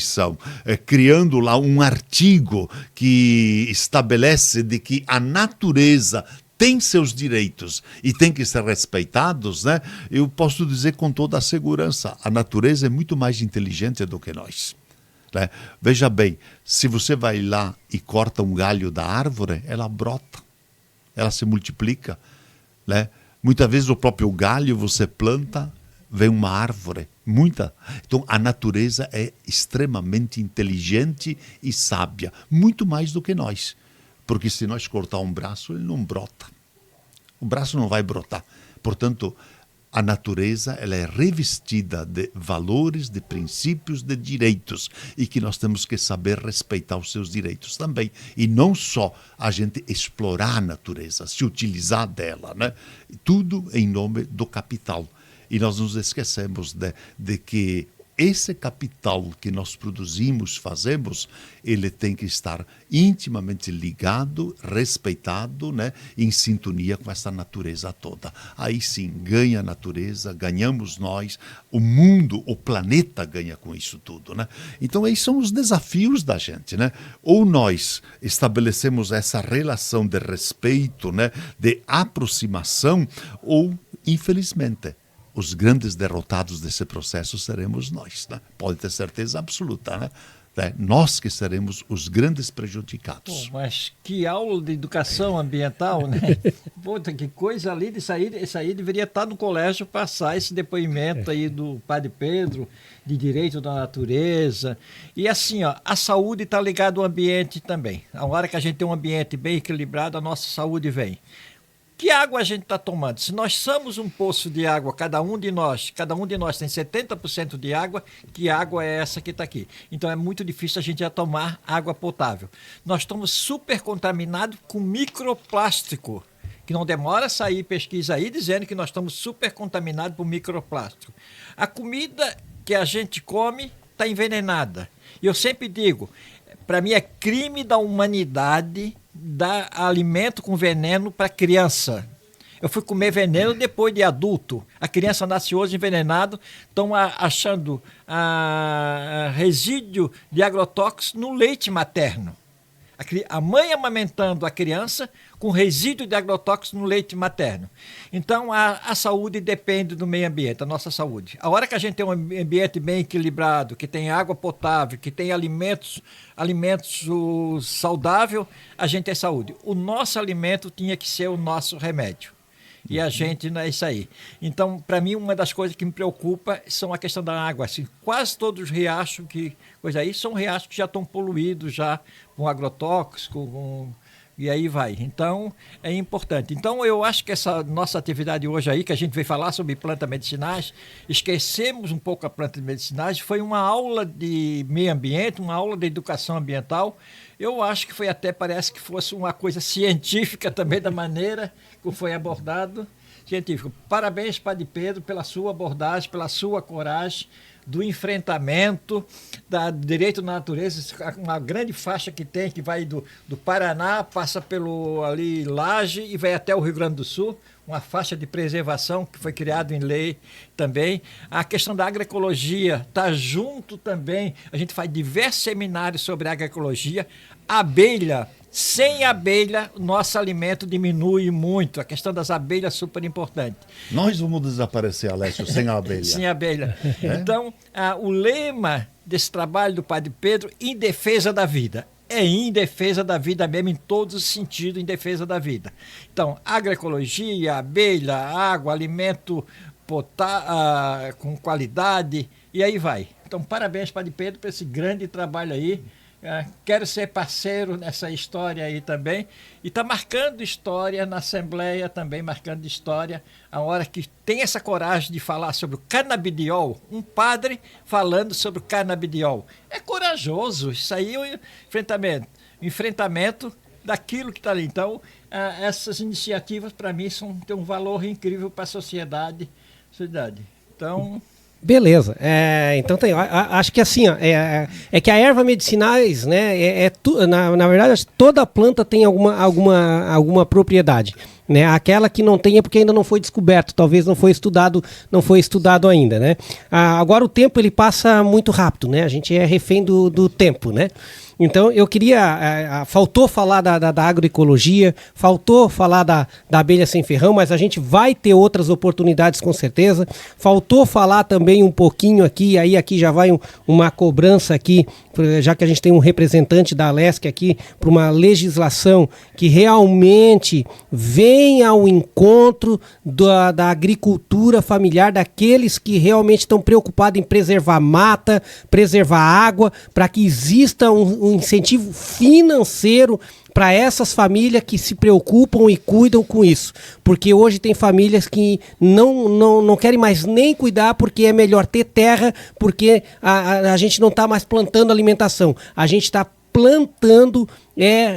criando lá um artigo que estabelece de que a natureza tem seus direitos e tem que ser respeitados, né? Eu posso dizer com toda a segurança, a natureza é muito mais inteligente do que nós, né? Veja bem, se você vai lá e corta um galho da árvore, ela brota, ela se multiplica, né? Muitas vezes o próprio galho você planta, vem uma árvore, muita. Então, a natureza é extremamente inteligente e sábia, muito mais do que nós. Porque se nós cortar um braço, ele não brota. O braço não vai brotar. Portanto, a natureza ela é revestida de valores, de princípios, de direitos e que nós temos que saber respeitar os seus direitos também. E não só a gente explorar a natureza, se utilizar dela, né? Tudo em nome do capital. E nós nos esquecemos de que esse capital que nós produzimos, fazemos, ele tem que estar intimamente ligado, respeitado, né, em sintonia com essa natureza toda. Aí sim, ganha a natureza, ganhamos nós, o mundo, o planeta ganha com isso tudo, né? Então, esses são os desafios da gente, né? Ou nós estabelecemos essa relação de respeito, né, de aproximação, ou, infelizmente, os grandes derrotados desse processo seremos nós, né? Pode ter certeza absoluta, né? Nós que seremos os grandes prejudicados. Pô, mas que aula de educação ambiental, né? Puta, que coisa ali, isso aí deveria estar no colégio, passar esse depoimento aí do Padre Pedro, de direito da natureza. E assim, ó, a saúde está ligada ao ambiente também. A hora que a gente tem um ambiente bem equilibrado, a nossa saúde vem. Que água a gente está tomando? Se nós somos um poço de água, cada um de nós tem 70% de água, que água é essa que está aqui? Então é muito difícil a gente já tomar água potável. Nós estamos super contaminados com microplástico, que não demora a sair pesquisa aí dizendo que nós estamos super contaminados por microplástico. A comida que a gente come está envenenada. E eu sempre digo, para mim é crime da humanidade dar alimento com veneno para criança. Eu fui comer veneno depois de adulto. A criança nasce hoje envenenado, estão achando resíduo de agrotóxicos no leite materno. A mãe amamentando a criança com resíduo de agrotóxicos no leite materno. Então, a saúde depende do meio ambiente, a nossa saúde. A hora que a gente tem um ambiente bem equilibrado, que tem água potável, que tem alimentos saudáveis, a gente tem saúde. O nosso alimento tinha que ser o nosso remédio. E a gente não é isso aí. Então, para mim, uma das coisas que me preocupa são a questão da água. Assim, quase todos os riachos são riachos que já estão poluídos já com agrotóxico, e aí vai. Então, é importante. Então, eu acho que essa nossa atividade hoje aí, que a gente veio falar sobre plantas medicinais, esquecemos um pouco a planta medicinais, foi uma aula de meio ambiente, uma aula de educação ambiental. Eu acho que parece que fosse uma coisa científica também, da maneira que foi abordado, científico. Parabéns, Padre Pedro, pela sua abordagem, pela sua coragem. do enfrentamento, do direito da natureza, uma grande faixa que tem, que vai do Paraná, passa pelo ali Laje e vai até o Rio Grande do Sul, uma faixa de preservação que foi criada em lei também. A questão da agroecologia está junto também, a gente faz diversos seminários sobre agroecologia. Abelha, sem abelha, nosso alimento diminui muito. A questão das abelhas é super importante. Nós vamos desaparecer, Alessio, sem a abelha. Sem abelha. Então, o lema desse trabalho do Padre Pedro, em defesa da vida. É em defesa da vida mesmo, em todos os sentidos, em defesa da vida. Então, agroecologia, abelha, água, alimento com qualidade, e aí vai. Então, parabéns, Padre Pedro, por esse grande trabalho aí. Quero ser parceiro nessa história aí também. E está marcando história na Assembleia também, marcando história. A hora que tem essa coragem de falar sobre o canabidiol, um padre falando sobre o canabidiol. É corajoso, isso aí é o enfrentamento daquilo que está ali. Então, essas iniciativas, para mim, têm um valor incrível para a sociedade. Então... Beleza. Então acho que assim, ó, é que a erva medicinais, né, na verdade, toda planta tem alguma propriedade. Né? Aquela que não tem é porque ainda não foi descoberto, talvez não foi estudado ainda, né? Agora o tempo ele passa muito rápido, né? A gente é refém do tempo, né? Então eu queria, faltou falar da agroecologia, faltou falar da abelha sem ferrão, mas a gente vai ter outras oportunidades com certeza. Faltou falar também um pouquinho aqui, aí aqui já vai uma cobrança aqui, já que a gente tem um representante da Alesc aqui, para uma legislação que realmente venha ao encontro da agricultura familiar, daqueles que realmente estão preocupados em preservar mata, preservar água, para que exista um incentivo financeiro para essas famílias que se preocupam e cuidam com isso. Porque hoje tem famílias que não querem mais nem cuidar porque é melhor ter terra, porque a gente não está mais plantando alimentação. A gente está plantando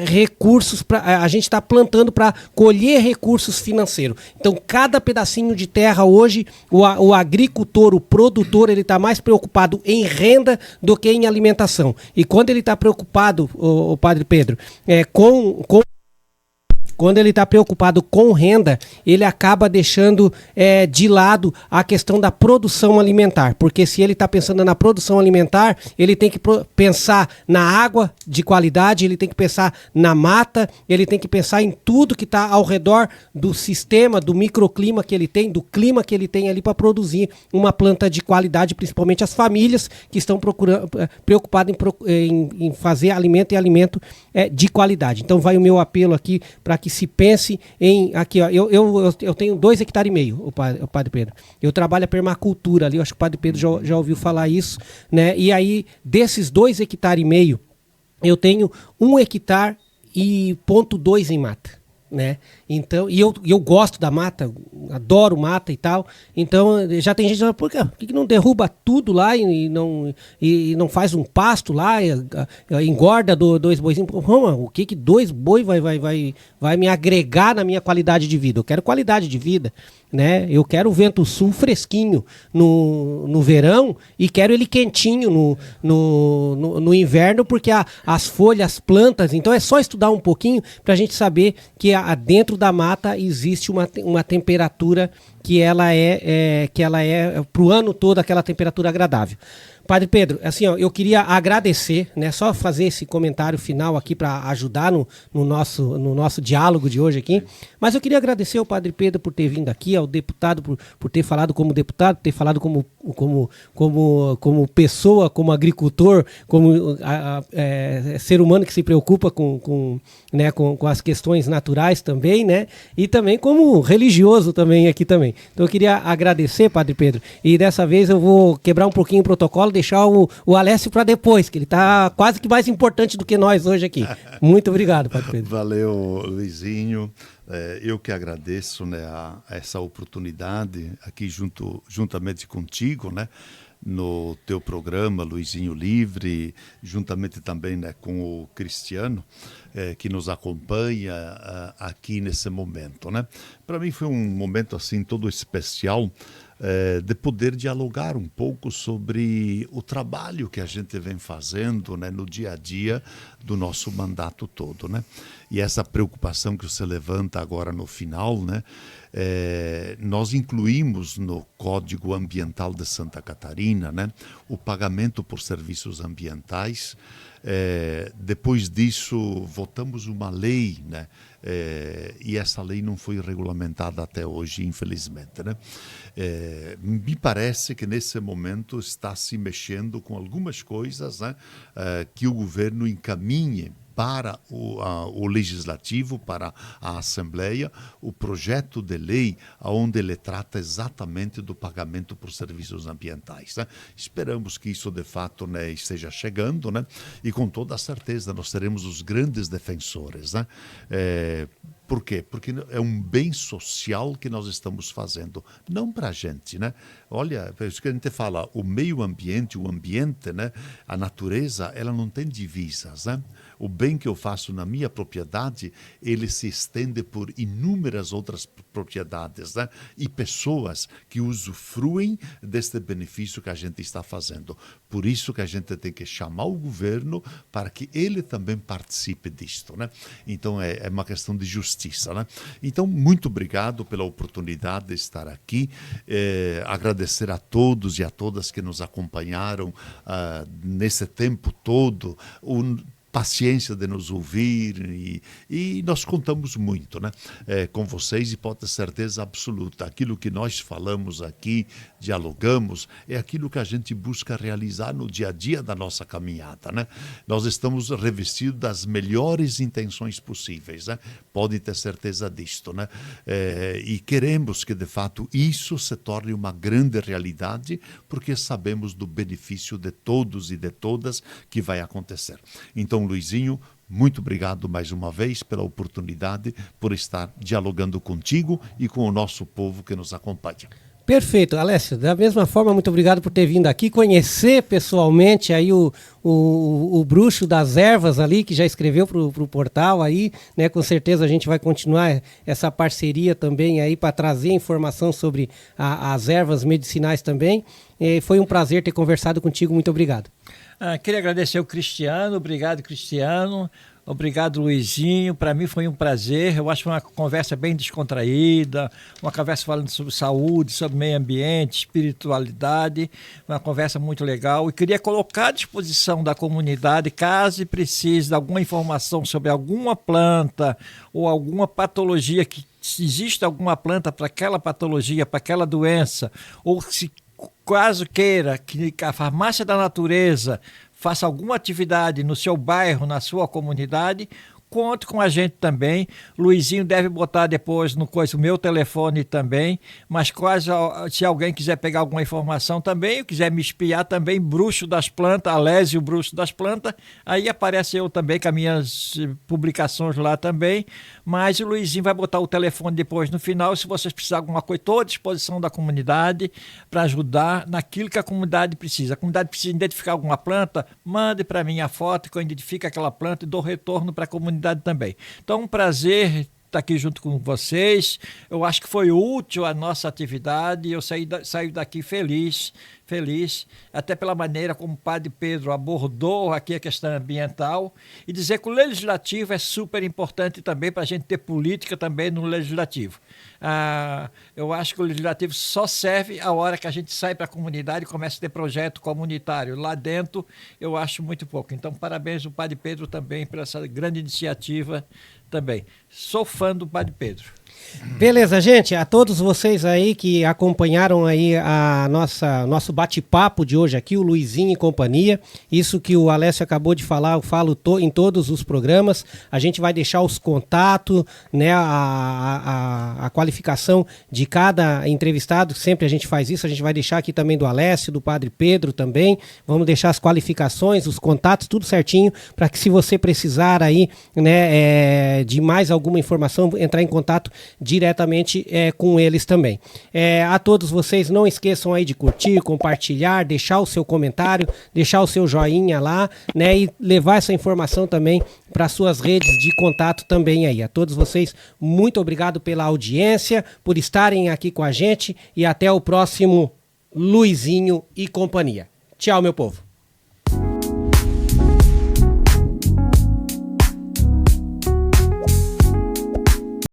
recursos, a gente está plantando para colher recursos financeiros. Então, cada pedacinho de terra hoje, o agricultor, o produtor, ele está mais preocupado em renda do que em alimentação. E quando ele está preocupado, o Padre Pedro, quando ele está preocupado com renda, ele acaba deixando de lado a questão da produção alimentar. Porque se ele está pensando na produção alimentar, ele tem que pensar na água de qualidade, ele tem que pensar na mata, ele tem que pensar em tudo que está ao redor do sistema, do microclima que ele tem, do clima que ele tem ali para produzir uma planta de qualidade, principalmente as famílias que estão preocupadas em fazer alimento e alimento de qualidade. Então vai o meu apelo aqui para que se pense em... Aqui, ó, eu tenho 2,5 hectares, o Padre Pedro. Eu trabalho a permacultura ali, eu acho que o Padre Pedro já ouviu falar isso, né? E aí, desses 2,5 hectares, eu tenho 1,2 hectares em mata. Né? Então, e eu gosto da mata, adoro mata e tal. Então já tem gente que fala, por que não derruba tudo lá e não faz um pasto lá, engorda 2 boizinhos? O que 2 boi vai me agregar na minha qualidade de vida? Eu quero qualidade de vida, né? Eu quero o vento sul fresquinho no verão e quero ele quentinho no inverno, porque as folhas, as plantas, então é só estudar um pouquinho para a gente saber que dentro da mata existe uma temperatura que ela é para o ano todo aquela temperatura agradável. Padre Pedro, assim, ó, eu queria agradecer, né, só fazer esse comentário final aqui para ajudar no nosso diálogo de hoje aqui, mas eu queria agradecer ao Padre Pedro por ter vindo aqui, ao deputado por ter falado como deputado, ter falado como pessoa, como agricultor, como ser humano que se preocupa com as questões naturais também, né, e também como religioso também aqui também. Então eu queria agradecer, Padre Pedro, e dessa vez eu vou quebrar um pouquinho o protocolo, deixar o Alessio para depois, que ele está quase que mais importante do que nós hoje aqui. Muito obrigado, Padre Pedro. Valeu, Luizinho. Eu que agradeço, né, essa oportunidade aqui juntamente contigo, né, no teu programa Luizinho Livre, juntamente também, né, com o Cristiano. que nos acompanha aqui nesse momento, né? Para mim foi um momento assim todo especial, de poder dialogar um pouco sobre o trabalho que a gente vem fazendo, né, no dia a dia do nosso mandato todo, né? E essa preocupação que você levanta agora no final, né? Nós incluímos no Código Ambiental de Santa Catarina, né, o pagamento por serviços ambientais. Depois disso, votamos uma lei, né? E essa lei não foi regulamentada até hoje, infelizmente, né? Me parece que nesse momento está se mexendo com algumas coisas, né, que o governo encaminhe para o Legislativo, para a Assembleia, o projeto de lei onde ele trata exatamente do pagamento por serviços ambientais, né? Esperamos que isso, de fato, né, esteja chegando, né? E com toda a certeza nós teremos os grandes defensores, né? Por quê? Porque é um bem social que nós estamos fazendo, não para a gente, né? Olha, é isso que a gente fala, o meio ambiente, o ambiente, né? A natureza, ela não tem divisas, né? O bem que eu faço na minha propriedade, ele se estende por inúmeras outras propriedades, né? E pessoas que usufruem deste benefício que a gente está fazendo. Por isso que a gente tem que chamar o governo para que ele também participe disto, né? Então é uma questão de justiça, né? Então, muito obrigado pela oportunidade de estar aqui, agradecer a todos e a todas que nos acompanharam nesse tempo todo, paciência de nos ouvir, e nós contamos muito, né, com vocês, e pode ter certeza absoluta, aquilo que nós falamos aqui, dialogamos, é aquilo que a gente busca realizar no dia a dia da nossa caminhada, né? Nós estamos revestidos das melhores intenções possíveis, né? Podem ter certeza disto, né? E queremos que, de fato, isso se torne uma grande realidade, porque sabemos do benefício de todos e de todas que vai acontecer. Então, Luizinho, muito obrigado mais uma vez pela oportunidade, por estar dialogando contigo e com o nosso povo que nos acompanha. Perfeito, Alessio, da mesma forma, muito obrigado por ter vindo aqui, conhecer pessoalmente aí o bruxo das ervas ali, que já escreveu pro portal aí, né? Com certeza a gente vai continuar essa parceria também aí para trazer informação sobre as ervas medicinais também. Foi um prazer ter conversado contigo, muito obrigado. Queria agradecer ao Cristiano, obrigado, Cristiano. Obrigado, Luizinho. Para mim foi um prazer. Eu acho que foi uma conversa bem descontraída, uma conversa falando sobre saúde, sobre meio ambiente, espiritualidade, uma conversa muito legal. E queria colocar à disposição da comunidade, caso precise de alguma informação sobre alguma planta ou alguma patologia, que se existe alguma planta para aquela patologia, para aquela doença, ou se caso queira que a farmácia da natureza faça alguma atividade no seu bairro, na sua comunidade, conte com a gente também. Luizinho deve botar depois no o meu telefone também, mas quase se alguém quiser pegar alguma informação também, ou quiser me espiar também, Bruxo das Plantas, Alésio Bruxo das Plantas, aí aparece eu também com as minhas publicações lá também, mas o Luizinho vai botar o telefone depois no final, se vocês precisarem de alguma coisa, estou à disposição da comunidade para ajudar naquilo que a comunidade precisa. A comunidade precisa identificar alguma planta, mande para mim a foto que eu identifico aquela planta e dou retorno para a comunidade também. Então, um prazer estar aqui junto com vocês. Eu acho que foi útil a nossa atividade e eu saio daqui feliz, até pela maneira como o Padre Pedro abordou aqui a questão ambiental, e dizer que o legislativo é super importante também para a gente ter política também no legislativo. Eu acho que o legislativo só serve a hora que a gente sai para a comunidade e começa a ter projeto comunitário. Lá dentro, eu acho muito pouco. Então, parabéns ao Padre Pedro também por essa grande iniciativa também. Sou fã do Padre Pedro. Beleza, gente, a todos vocês aí que acompanharam aí nosso bate-papo de hoje aqui, o Luizinho e companhia, isso que o Alessio acabou de falar, eu falo em todos os programas, a gente vai deixar os contatos, né, a qualificação de cada entrevistado, sempre a gente faz isso, a gente vai deixar aqui também do Alessio, do Padre Pedro também, vamos deixar as qualificações, os contatos, tudo certinho, para que se você precisar aí, né, de mais alguma informação, entrar em contato diretamente com eles também. A todos vocês, não esqueçam aí de curtir, compartilhar, deixar o seu comentário, deixar o seu joinha lá, né, e levar essa informação também para suas redes de contato também aí. A todos vocês, muito obrigado pela audiência, por estarem aqui com a gente e até o próximo Luizinho e Companhia. Tchau, meu povo.